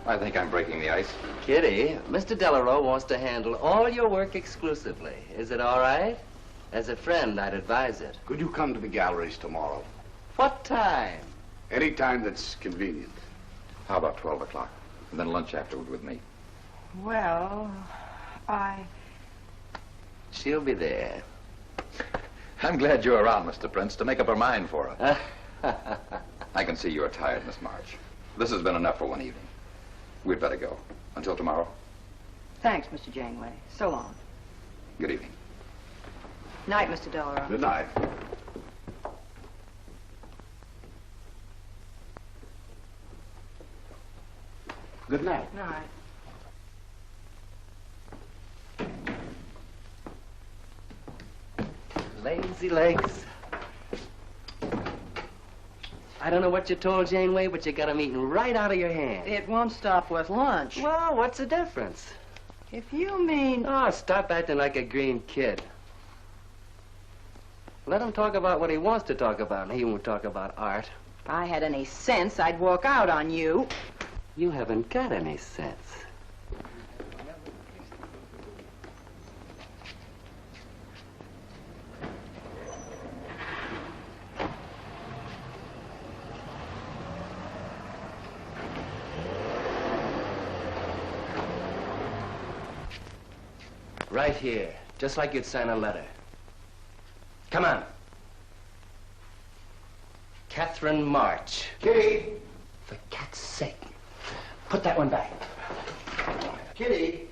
I think I'm breaking the ice. Kitty, Mr. Delarue wants to handle all your work exclusively. Is it all right? As a friend, I'd advise it. Could you come to the galleries tomorrow? What time? Any time that's convenient. How about 12 o'clock? And then lunch afterward with me. Well, She'll be there. I'm glad you're around, Mr. Prince, to make up her mind for her. I can see you're tired, Miss March. This has been enough for one evening. We'd better go. Until tomorrow. Thanks, Mr. Janeway. So long. Good evening. Night, Mr. Delarue. Good night. Good night. Night. Lazy legs. I don't know what you told Janeway, but you got 'em eating right out of your hand. It won't stop with lunch. Well, what's the difference? If you mean... Oh, stop acting like a green kid. Let him talk about what he wants to talk about, and he won't talk about art. If I had any sense, I'd walk out on you. You haven't got any sense. Right here, just like you'd sign a letter. Come on. Catherine March. Kitty! For cat's sake. Put that one back. Kitty!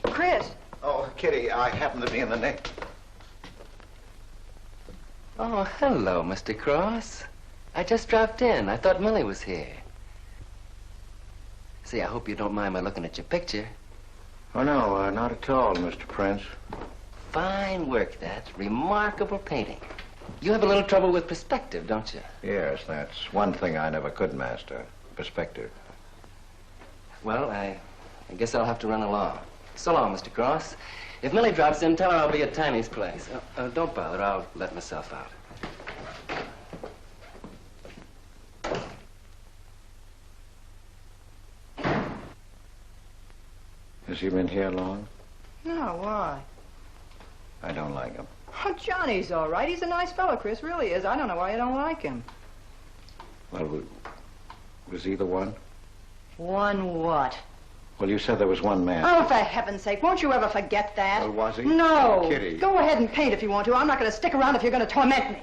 Chris! Oh, Kitty, I happen to be in the nick. Oh, hello, Mr. Cross. I just dropped in. I thought Millie was here. See, I hope you don't mind my looking at your picture. Oh, no, not at all, Mr. Prince. Fine work, that. Remarkable painting. You have a little trouble with perspective, don't you? Yes, that's one thing I never could master. Perspective. Well, I guess I'll have to run along. So long, Mr. Cross. If Millie drops in, tell her I'll be at Tiny's place. Don't bother. I'll let myself out. Has he been here long? No, why? I don't like him. Oh, Johnny's all right. He's a nice fellow, Chris. Really is. I don't know why you don't like him. Well, was he the one? One what? Well, you said there was one man. Oh, for heaven's sake, won't you ever forget that? Well, was he? No. Kitty. Go ahead and paint if you want to. I'm not going to stick around if you're going to torment me.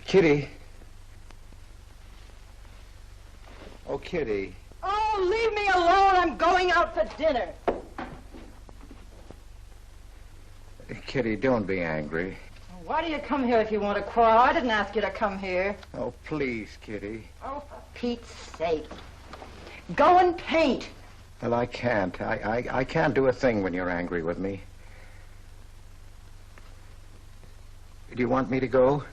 Kitty. Oh, Kitty. Oh, leave me alone. I'm going out for dinner. Kitty, don't be angry. Why do you come here if you want to quarrel? I didn't ask you to come here. Oh, please, Kitty. Oh, for Pete's sake. Go and paint. Well, I can't. I can't do a thing when you're angry with me. Do you want me to go?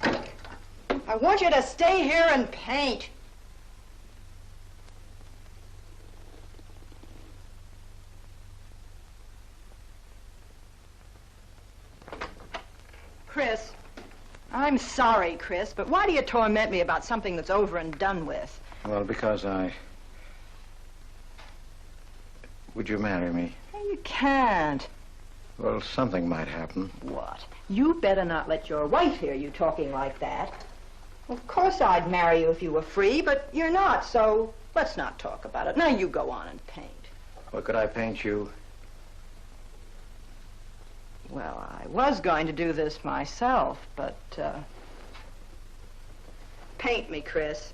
I want you to stay here and paint. Chris, I'm sorry, Chris, but why do you torment me about something that's over and done with? Well, because Would you marry me? You can't. Well, something might happen. What? You better not let your wife hear you talking like that. Of course I'd marry you if you were free, but you're not, so let's not talk about it. Now you go on and paint. Well, could I paint you? Well, I was going to do this myself, but, paint me, Chris.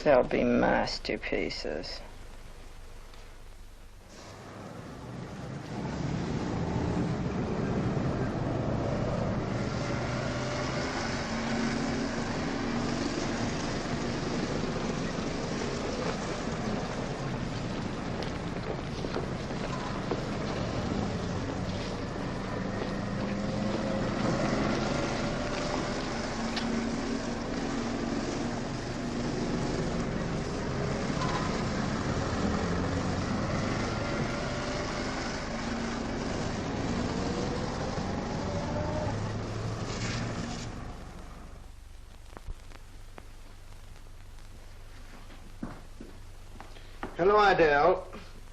They'll be masterpieces. Hello, Idell.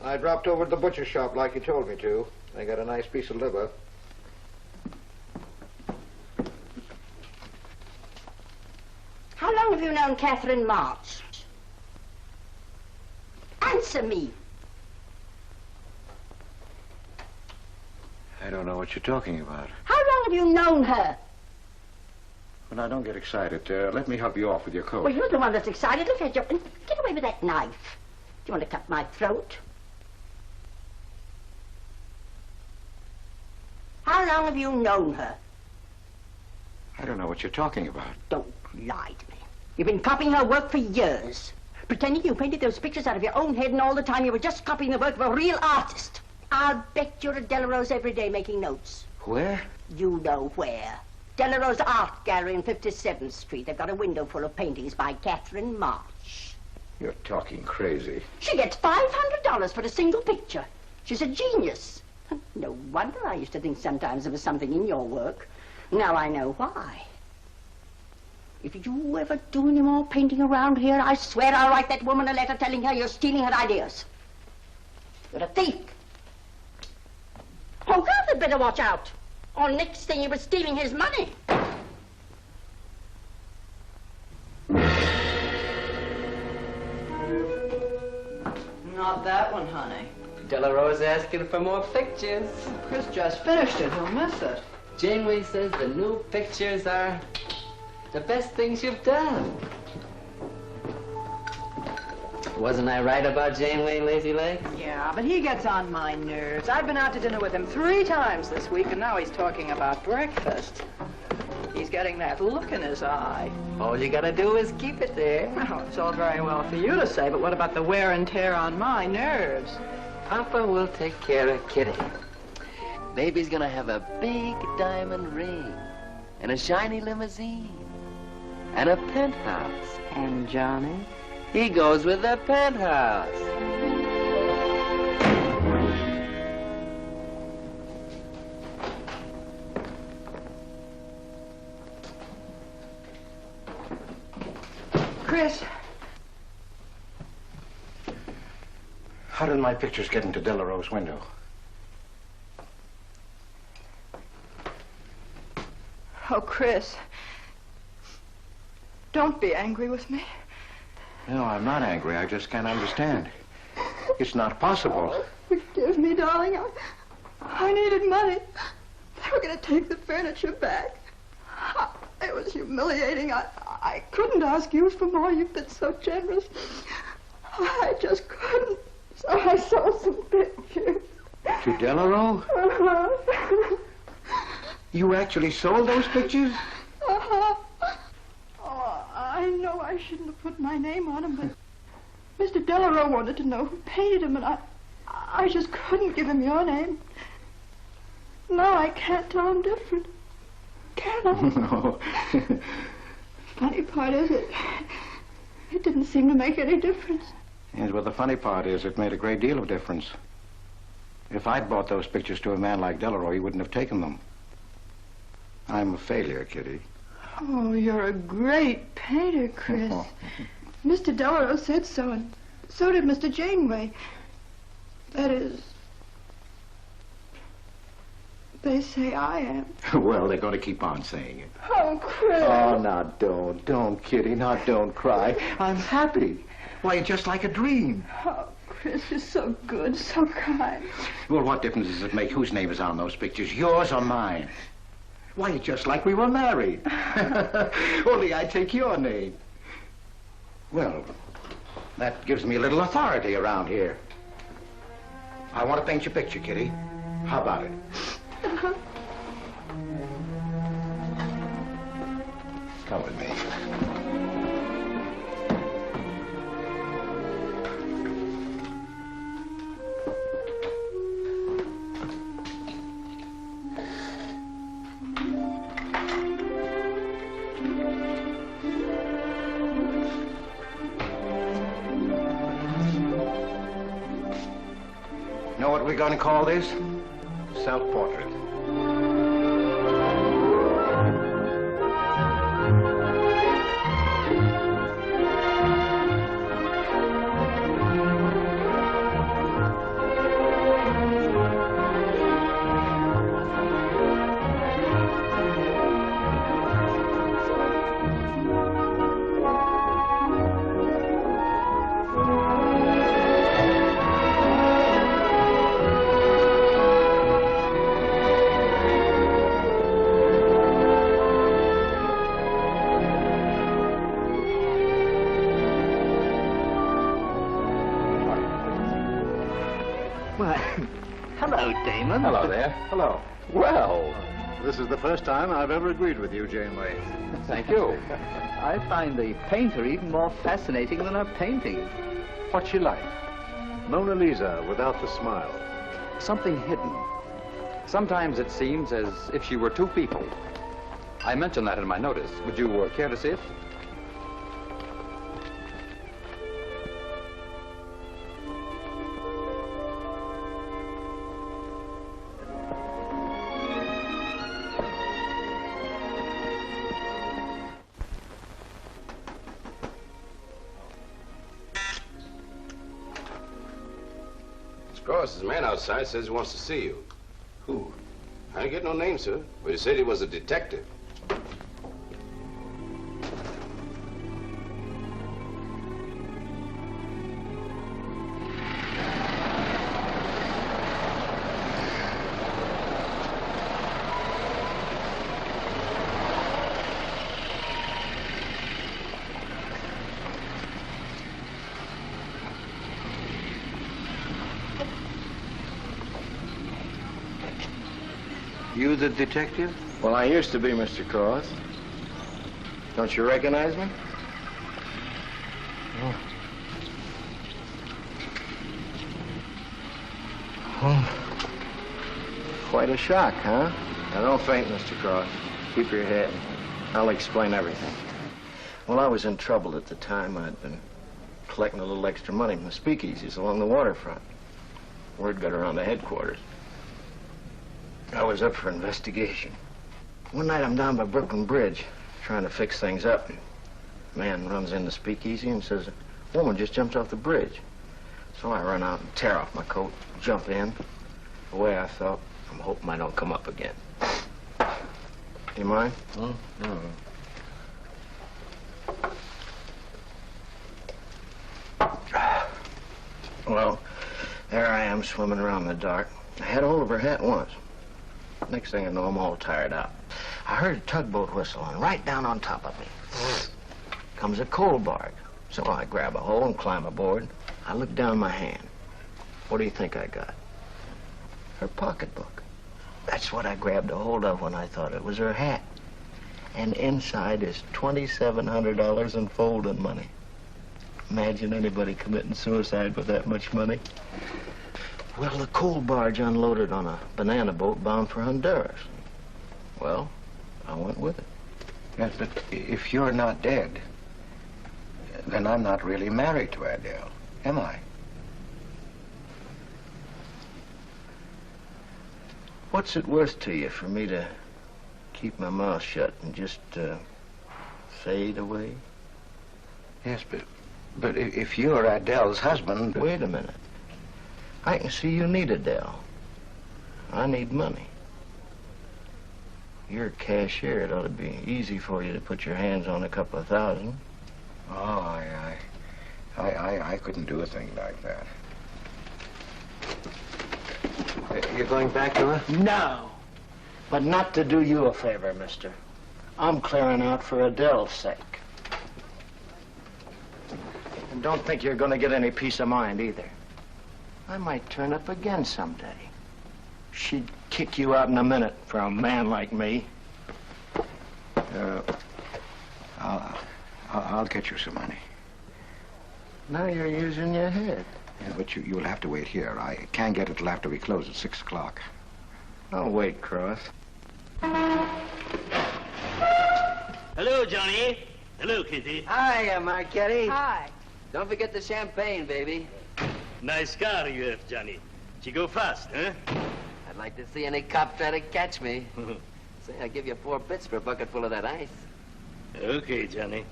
I dropped over to the butcher shop like you told me to. They got a nice piece of liver. long have you known Catherine March? Answer me. I don't know what you're talking about. How long have you known her? Well, now, don't get excited. Let me help you off with your coat. Well, you're the one that's excited. Look at you. Get away with that knife. Do you want to cut my throat? How long have you known her? I don't know what you're talking about. Don't lie to me. You've been copying her work for years. Pretending you painted those pictures out of your own head, and all the time you were just copying the work of a real artist. I'll bet you're at Delarose every day making notes. Where? You know where. Delarose Art Gallery in 57th Street. They've got a window full of paintings by Catherine March. You're talking crazy. She gets $500 for a single picture. She's a genius. No wonder I used to think sometimes there was something in your work. Now I know why. If you ever do any more painting around here, I swear I'll write that woman a letter telling her you're stealing her ideas. You're a thief. Oh, God, they'd better watch out. Or next thing you were stealing his money. Not that one, honey. Delarose asking for more pictures. Chris just finished it. He'll miss it. Janeway says the new pictures are the best things you've done. Wasn't I right about Janeway, Lazy Legs? Yeah, but he gets on my nerves. I've been out to dinner with him 3 times this week, and now he's talking about breakfast. He's getting that look in his eye. All you gotta do is keep it there. Well, it's all very well for you to say, but what about the wear and tear on my nerves? Papa will take care of Kitty. Baby's gonna have a big diamond ring, and a shiny limousine, and a penthouse. And Johnny? He goes with the penthouse. Chris. How did my pictures get into Delarose's window? Oh, Chris. Don't be angry with me. No, I'm not angry. I just can't understand. It's not possible. Forgive me, darling. I needed money. They were going to take the furniture back. It was humiliating. I couldn't ask you for more. You've been so generous. I just couldn't. So I sold some pictures. To Delarose? Uh-huh. You actually sold those pictures? Uh-huh. Oh, I know I shouldn't have put my name on them, but Mr. Delarose wanted to know who painted them, and I just couldn't give him your name. No, I can't tell him different. Can I? No. Funny part is it didn't seem to make any difference. Yes, well, the funny part is it made a great deal of difference. If I'd bought those pictures to a man like Delarose, he wouldn't have taken them. I'm a failure, Kitty. Oh, you're a great painter, Chris. Mr. Delarose said so, and so did Mr. Janeway. That is, they say I am. Well, they're going to keep on saying it. Oh, Chris. Oh, now don't, Kitty. Now don't cry. I'm happy. Why, it's just like a dream. Oh, Chris, you're so good, so kind. Well, what difference does it make whose name is on those pictures, yours or mine? Why, it's just like we were married. Only I take your name. Well, that gives me a little authority around here. I want to paint your picture, Kitty. How about it? Come with me. Know what we're going to call this? Self-portrait. Why, hello, Damon. Hello there. Hello. Well, this is the first time I've ever agreed with you, Janeway. Thank you. I find the painter even more fascinating than her painting. What's she like? Mona Lisa without the smile. Something hidden. Sometimes it seems as if she were two people. I mentioned that in my notice. Would you care to see it? Cross's man outside says he wants to see you. Who? I didn't get no name, sir, but he said he was a detective. You the detective? Well, I used to be, Mr. Cross. Don't you recognize me? Oh. Oh. Quite a shock, huh? Now, don't faint, Mr. Cross. Keep your head. I'll explain everything. Well, I was in trouble at the time. I'd been collecting a little extra money from the speakeasies along the waterfront. Word got around to headquarters. I was up for investigation. One night I'm down by Brooklyn Bridge trying to fix things up. A man runs in the speakeasy and says, a woman just jumped off the bridge. So I run out and tear off my coat, jump in. The way I felt, I'm hoping I don't come up again. You mind? No. Well, there I am swimming around in the dark. I had a hold of her hat once. Next thing I know, I'm all tired out. I heard a tugboat whistle, and right down on top of me comes a coal barge. So I grab a hole and climb aboard. I look down my hand. What do you think I got? Her pocketbook. That's what I grabbed a hold of when I thought it was her hat. And inside is $2,700 in folding money. Imagine anybody committing suicide with that much money. Well, the coal barge unloaded on a banana boat bound for Honduras. Well, I went with it. Yes, but if you're not dead, then I'm not really married to Adele, am I? What's it worth to you for me to keep my mouth shut and just fade away? Yes, but if you're Adele's husband... Wait a minute. I can see you need Adele. I need money. You're a cashier. It ought to be easy for you to put your hands on a couple of thousand. Oh, I couldn't do a thing like that. You're going back to her? No. But not to do you a favor, mister. I'm clearing out for Adele's sake. And don't think you're going to get any peace of mind either. I might turn up again someday. She'd kick you out in a minute for a man like me. I'll get you some money. Now you're using your head. Yeah, but you'll have to wait here. I can't get it till after we close at 6 o'clock. I'll wait, Cross. Hello, Johnny. Hello, Kitty. Hiya, Marquetti. Hi. Don't forget the champagne, baby. Nice car you have, Johnny. She go fast, huh? I'd like to see any cop try to catch me. Say, I'll give you 4 bits for a bucket full of that ice. Okay, Johnny.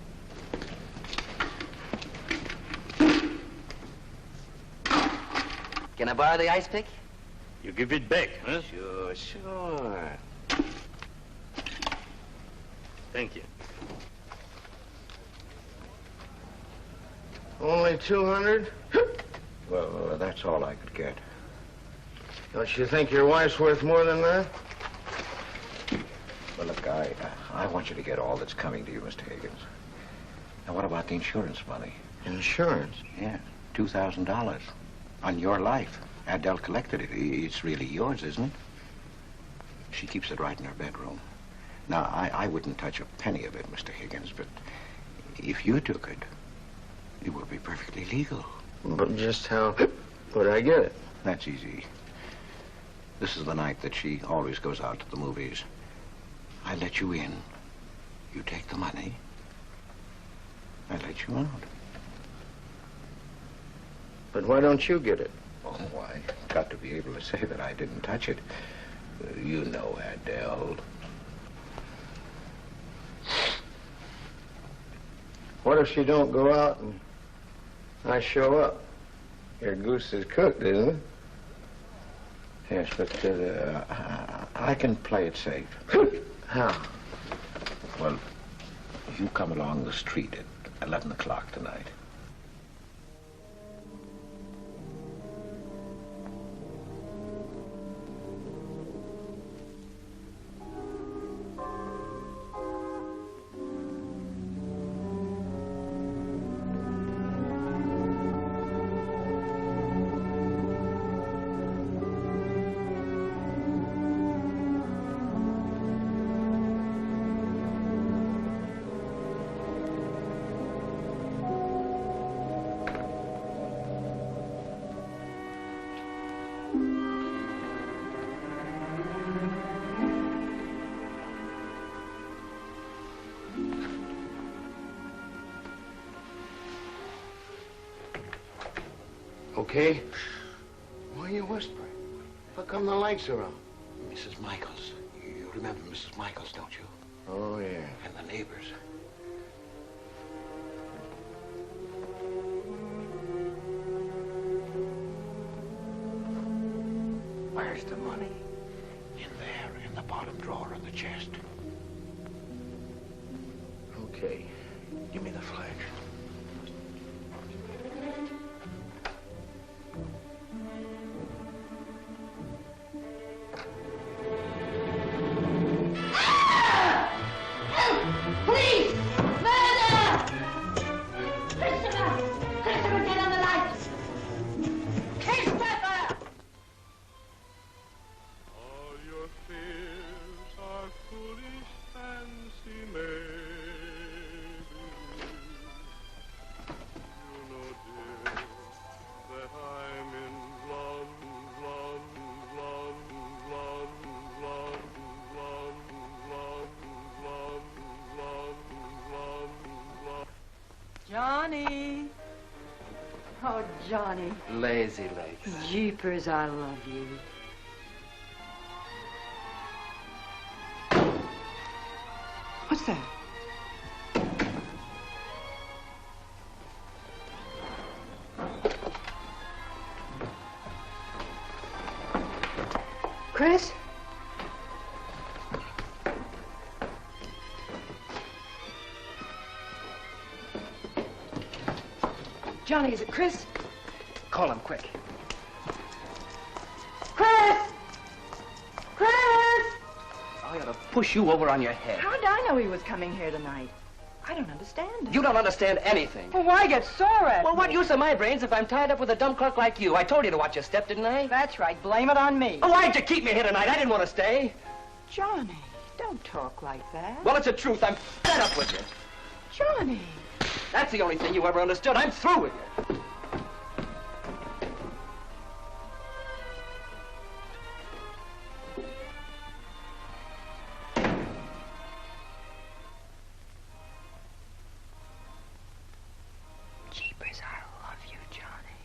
Can I borrow the ice pick? You give it back, huh? Sure. Thank you. Only 200? Well, that's all I could get. Don't you think your wife's worth more than that? Well, look, I want you to get all that's coming to you, Mr. Higgins. Now, what about the insurance money? Insurance? Yeah, $2,000 on your life Adele collected it. It's really yours, isn't it? She keeps it right in her bedroom. Now, I wouldn't touch a penny of it, Mr. Higgins, but if you took it, it would be perfectly legal. But just how would I get it? That's easy. This is the night that she always goes out to the movies. I let you in. You take the money. I let you out. But why don't you get it? Oh, I got to be able to say that I didn't touch it. You know Adele. What if she don't go out and I show up? Your goose is cooked, isn't it? Yes, but I can play it safe. How? Well, you come along the street at 11 o'clock tonight. Okay? Why are you whispering? How come the lights are on? Mrs. Michaels. You remember Mrs. Michaels, don't you? Oh, yeah. And the neighbors. Where's the money? In there, in the bottom drawer of the chest. Okay. Give me the flash. Police! Murder! Christopher! Christopher, get on the lights! Christopher! All your fears are foolish fancy maybe. You know, dear, that I'm in love, love, love, love, love, love, love, love, love, love, love. Johnny. Oh, Johnny. Lazy legs. Jeepers, I love you. What's that? Chris? Johnny, is it Chris? Call him quick. Chris! Chris! I ought to push you over on your head. How did I know he was coming here tonight? I don't understand it. You don't understand anything. Well, why get sore at Well, me? what use are my brains if I'm tied up with a dumb clerk like you? I told you to watch your step, didn't I? That's right. Blame it on me. Oh, why'd you keep me here tonight? I didn't want to stay. Johnny, don't talk like that. Well, it's the truth. I'm fed up with you. Johnny. That's the only thing you ever understood. I'm through with you. Jeepers, I love you, Johnny.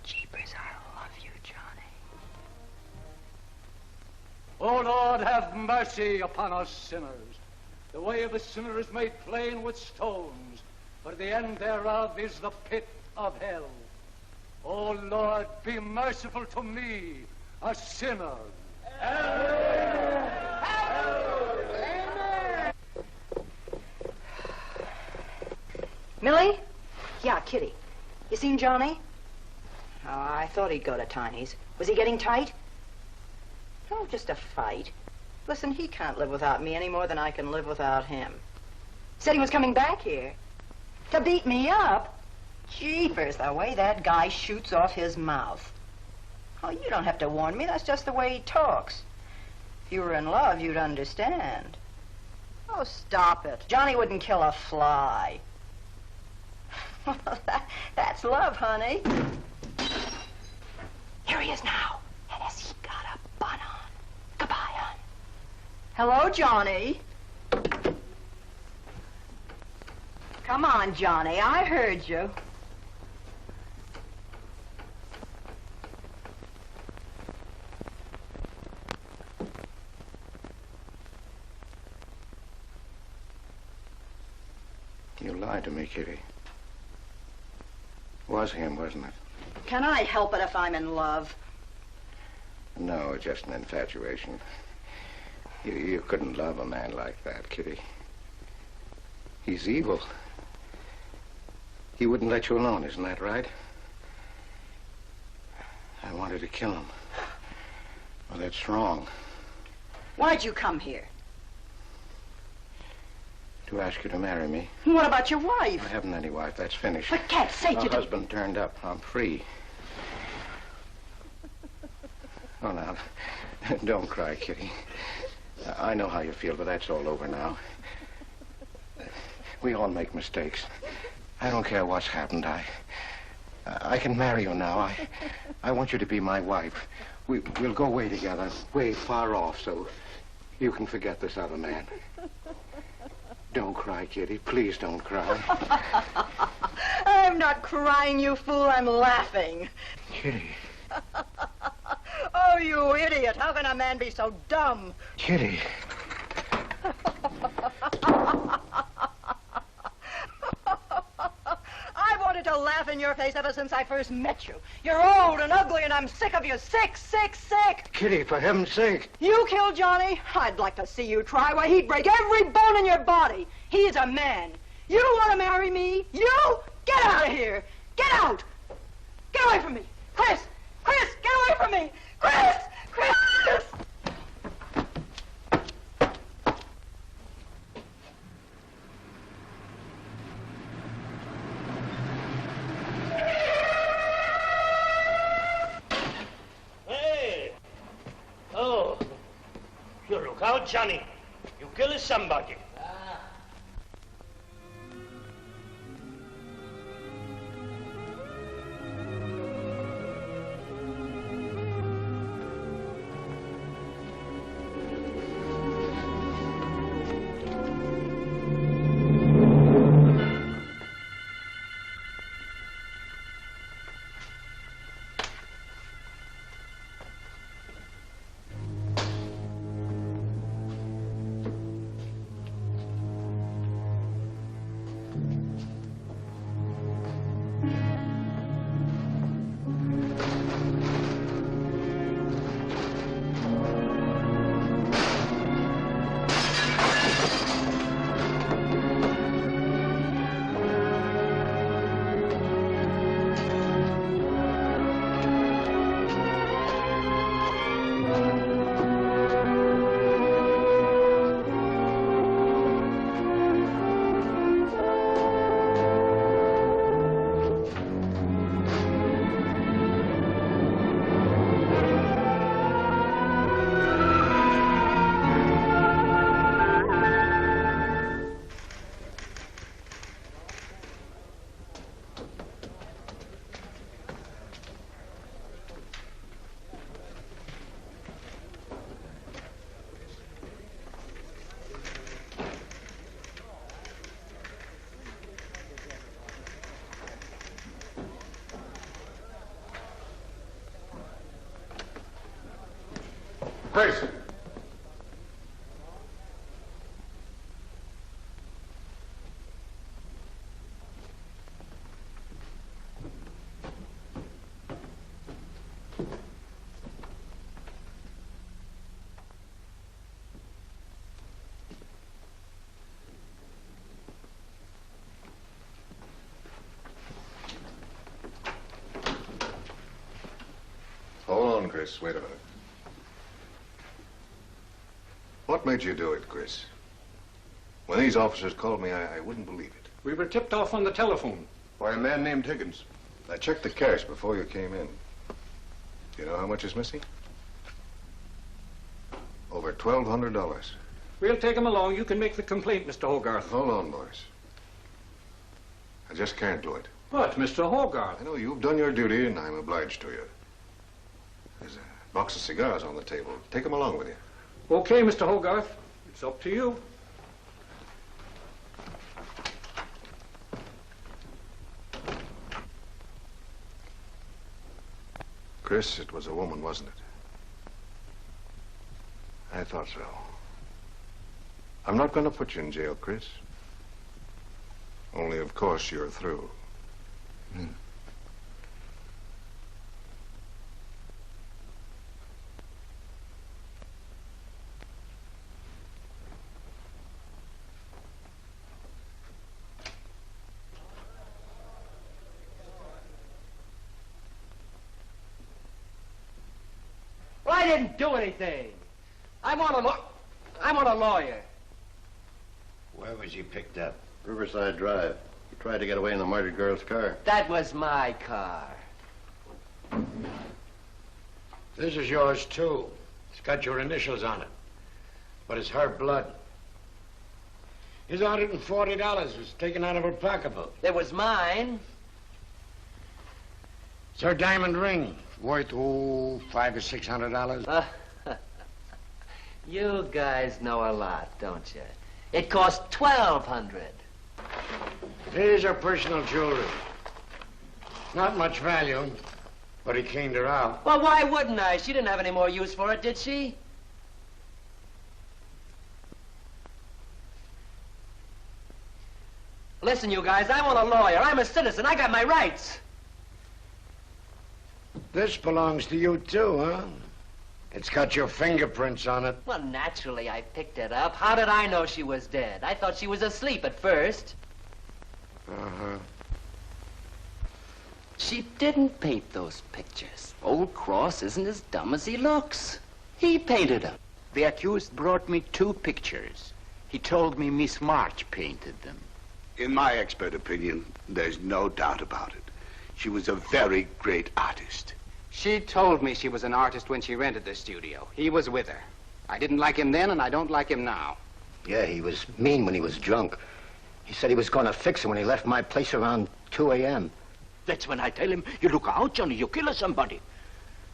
Jeepers, I love you, Johnny. O Lord, have mercy upon us sinners. The way of a sinner is made plain with stones, but the end thereof is the pit of hell. O Lord, be merciful to me, a sinner. Millie? Yeah, Kitty. You seen Johnny? Oh, I thought he'd go to Tiny's. Was he getting tight? Oh, just a fight. Listen, he can't live without me any more than I can live without him. Said he was coming back here. To beat me up? Jeepers, the way that guy shoots off his mouth. Oh, you don't have to warn me. That's just the way he talks. If you were in love, you'd understand. Oh, stop it. Johnny wouldn't kill a fly. That's love, honey. Here he is now. And has he got a bun on? Goodbye, hon. Hello, Johnny. Come on, Johnny. I heard you. You lied to me, Kitty. Was him, wasn't it? Can I help it if I'm in love? No, just an infatuation. You couldn't love a man like that, Kitty. He's evil. He wouldn't let you alone, isn't that right? I wanted to kill him. Well, that's wrong. Why'd you come here? To ask you to marry me. What about your wife? I haven't any wife. That's finished. For cat's sake, My you don't... husband turned up. I'm free. Oh, now, don't cry, Kitty. I know how you feel, but that's all over now. We all make mistakes. I don't care what's happened. I can marry you now. I want you to be my wife. We'll go away together, way far off, so you can forget this other man. Don't cry, Kitty. Please don't cry. I'm not crying, you fool. I'm laughing. Kitty. Oh, you idiot. How can a man be so dumb? Kitty. I wanted to laugh in your face ever since I first met you. You're old and ugly, and I'm sick of you. Sick, sick, sick. Kitty, for heaven's sake. You killed Johnny? I'd like to see you try. Why, he'd break every bone in your body. He's a man. You want to marry me? You? Get out of here. Get out. Get away from me. Chris! Chris, get away from me. Chris! Chris! Hey! Oh, you look out, Johnny. You kill somebody. Chris. Hold on, Chris. Wait a minute. What made you do it, Chris? When these officers called me, I wouldn't believe it. We were tipped off on the telephone. By a man named Higgins. I checked the cash before you came in. You know how much is missing? Over $1,200. We'll take him along. You can make the complaint, Mr. Hogarth. Hold on, boys. I just can't do it. What, Mr. Hogarth? I know you've done your duty, and I'm obliged to you. There's a box of cigars on the table. Take them along with you. Okay, Mr. Hogarth. It's up to you. Chris, it was a woman, wasn't it? I thought so. I'm not going to put you in jail, Chris. Only, of course, you're through. Well, I didn't do anything. I want a lawyer. Where was he picked up? Riverside Drive. He tried to get away in the murdered girl's car. That was my car. This is yours, too. It's got your initials on it. But it's her blood. His $140 was taken out of her pocketbook. It was mine. It's her diamond ring, worth, $500 or $600. You guys know a lot, don't you? It cost $1,200. Here's her personal jewelry. Not much value, but he cleaned her out. Well, why wouldn't I? She didn't have any more use for it, did she? Listen, you guys, I want a lawyer. I'm a citizen. I got my rights. This belongs to you, too, huh? It's got your fingerprints on it. Well, naturally, I picked it up. How did I know she was dead? I thought she was asleep at first. Uh-huh. She didn't paint those pictures. Old Cross isn't as dumb as he looks. He painted them. The accused brought me 2 pictures. He told me Miss March painted them. In my expert opinion, there's no doubt about it. She was a very great artist. She told me she was an artist when she rented the studio. He was with her. I didn't like him then, and I don't like him now. Yeah, he was mean when he was drunk. He said he was going to fix her when he left my place around 2 a.m. That's when I tell him, you look out, Johnny, you kill somebody.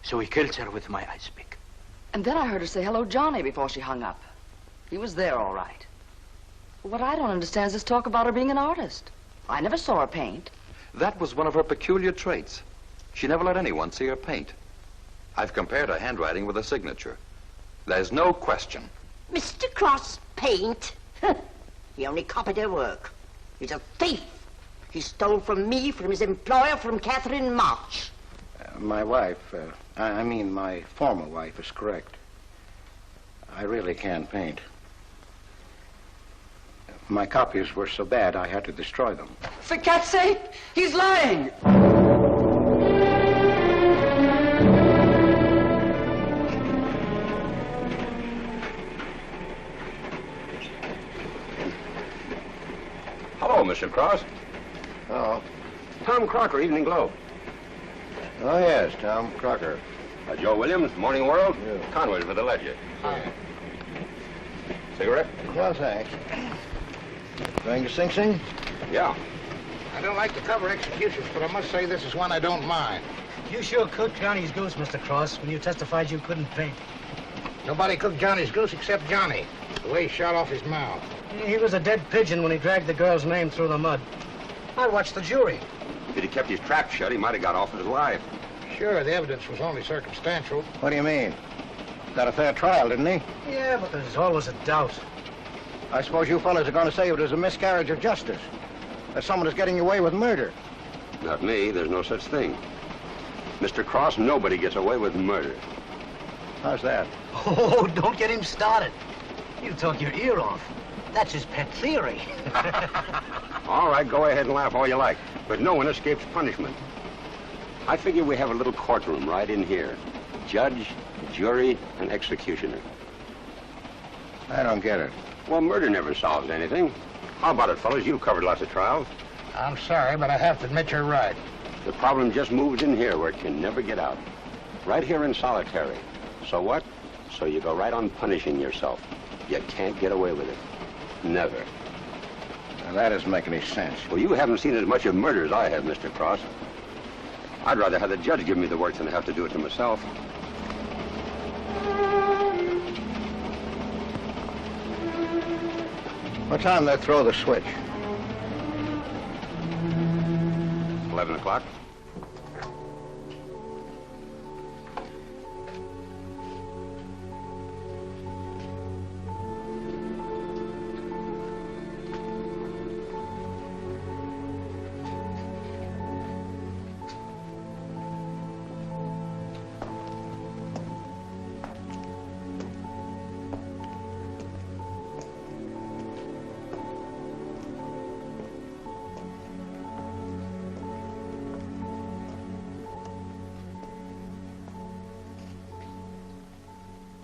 So he kills her with my ice pick. And then I heard her say hello, Johnny, before she hung up. He was there, all right. What I don't understand is this talk about her being an artist. I never saw her paint. That was one of her peculiar traits. She never let anyone see her paint. I've compared her handwriting with her signature. There's no question. Mr. Cross paint? He only copied her work. He's a thief. He stole from me, from his employer, from Catherine March. My wife, I mean my former wife, is correct. I really can't paint. My copies were so bad I had to destroy them. For cat's sake, he's lying! Hello, Mr. Cross. Oh. Tom Crocker, Evening Globe. Oh, yes, Tom Crocker. Joe Williams, Morning World. Yeah. Conway's for the Ledger. Cigarette? No, thanks. Going to Sing Sing? Yeah. I don't like to cover executions, but I must say this is one I don't mind. You sure cooked Johnny's goose, Mr. Cross, when you testified you couldn't paint. Nobody cooked Johnny's goose except Johnny, the way he shot off his mouth. He was a dead pigeon when he dragged the girl's name through the mud. I watched the jury. If he'd kept his trap shut, he might have got off with his life. Sure, the evidence was only circumstantial. What do you mean? Got a fair trial, didn't he? Yeah, but there's always a doubt. I suppose you fellas are going to say it was a miscarriage of justice. That someone is getting away with murder. Not me. There's no such thing. Mr. Cross, nobody gets away with murder. How's that? Oh, don't get him started. He'll talk your ear off. That's his pet theory. All right, go ahead and laugh all you like, but no one escapes punishment. I figure we have a little courtroom right in here. Judge, jury, and executioner. I don't get it. Well, murder never solves anything. How about it, fellas? You've covered lots of trials. I'm sorry, but I have to admit you're right. The problem just moves in here where it can never get out. Right here in solitary. So what? So you go right on punishing yourself. You can't get away with it. Never. Now, that doesn't make any sense. Well, you haven't seen as much of murder as I have, Mr. Cross. I'd rather have the judge give me the work than have to do it to myself. What time they throw the switch? 11 o'clock.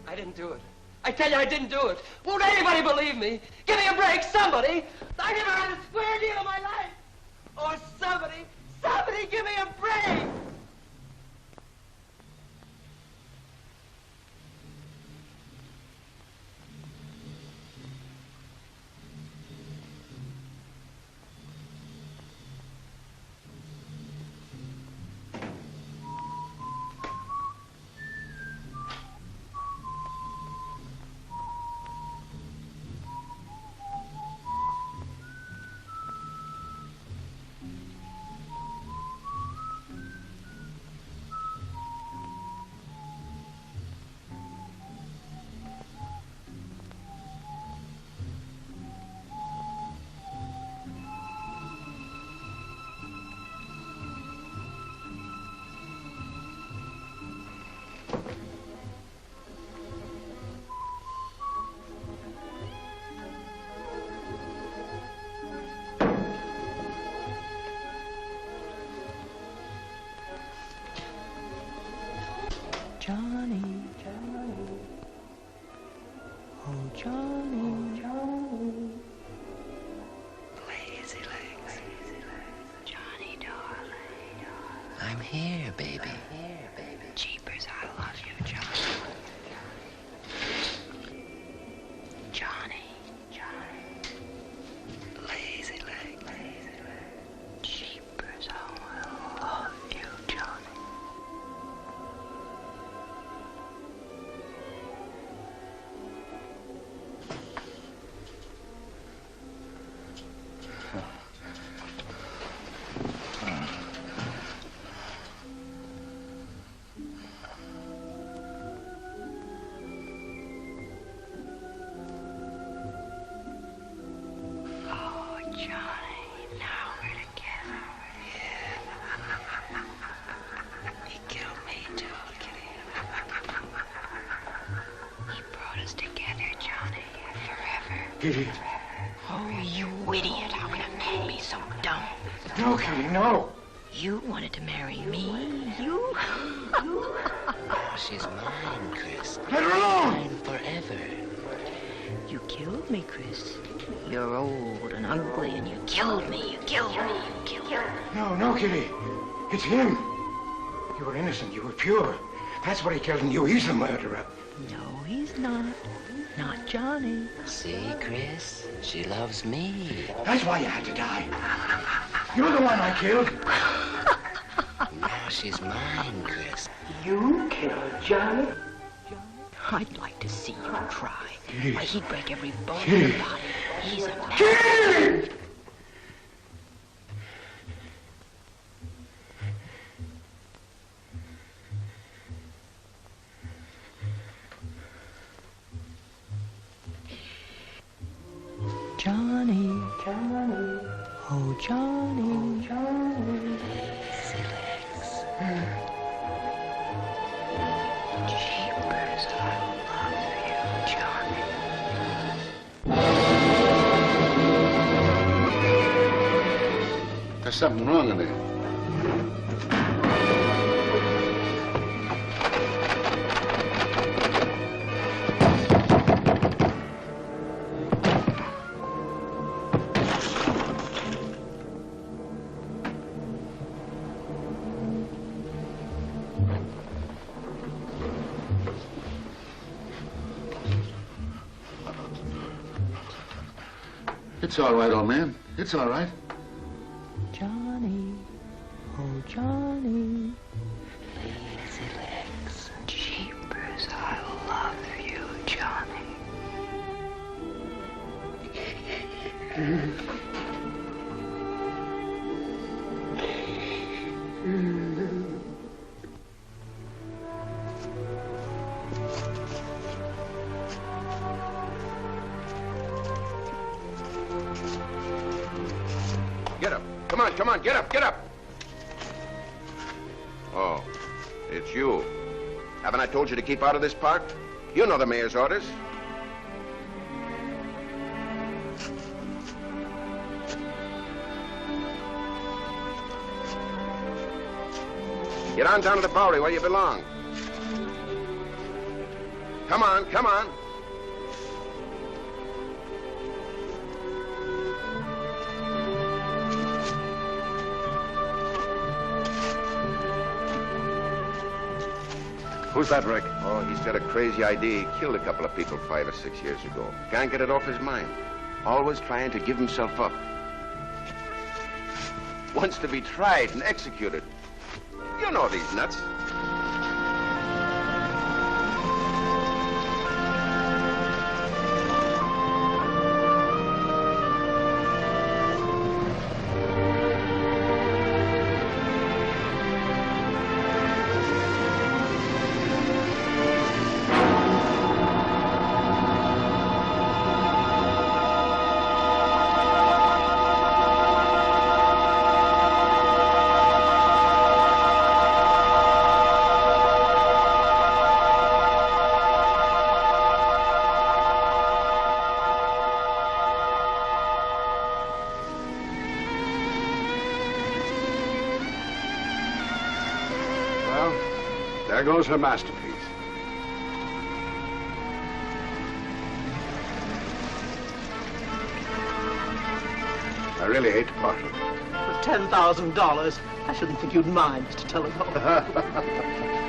I didn't do it. I tell you, I didn't do it. Won't anybody believe me? Give me a break, somebody. I never had a square deal in my life. Oh, somebody give me a break. Johnny, Johnny, oh Johnny, Johnny, Lazy legs. Johnny darling, I'm here, baby. Jeepers, I love you, Johnny. Johnny, Johnny, Lazy legs. Jeepers, I love you, Johnny. Oh, Johnny, now we're together. He killed me too, Kitty. He brought us together, Johnny, forever. Kitty. Oh, you idiot. How can a man be so dumb? No, Kitty, no. You wanted to marry me. You? She's mine, Chris. Let her alone. Mine forever. You killed me, Chris. You're old and ugly, and you killed me. You killed me. You killed me. No, no, Kitty. It's him. You were innocent. You were pure. That's what he killed in you. He's the murderer. No, he's not. Not Johnny. See, Chris? She loves me. That's why you had to die. You're the one I killed. Now she's mine, Chris. You killed Johnny? I'd like to see you try. Kitty. Why, he'd break every bone in Kitty. your body. He's a man. Kitty! Johnny, Johnny, oh Johnny, Johnny. Jeepers, I love you, Johnny. There's something wrong in there. It's all right, old man. It's all right. Johnny, oh Johnny, lazy legs, jeepers, I love you, Johnny. Get up. Come on, come on, get up, get up. Oh, it's you. Haven't I told you to keep out of this park? You know the mayor's orders. Get on down to the Bowery where you belong. Come on, come on. Who's that, Rick? Oh, he's got a crazy idea. He killed a couple of people 5 or 6 years ago. Can't get it off his mind. Always trying to give himself up. Wants to be tried and executed. You know these nuts. There goes her masterpiece. I really hate to part with it. For $10,000, I shouldn't think you'd mind, Mr. Telephone.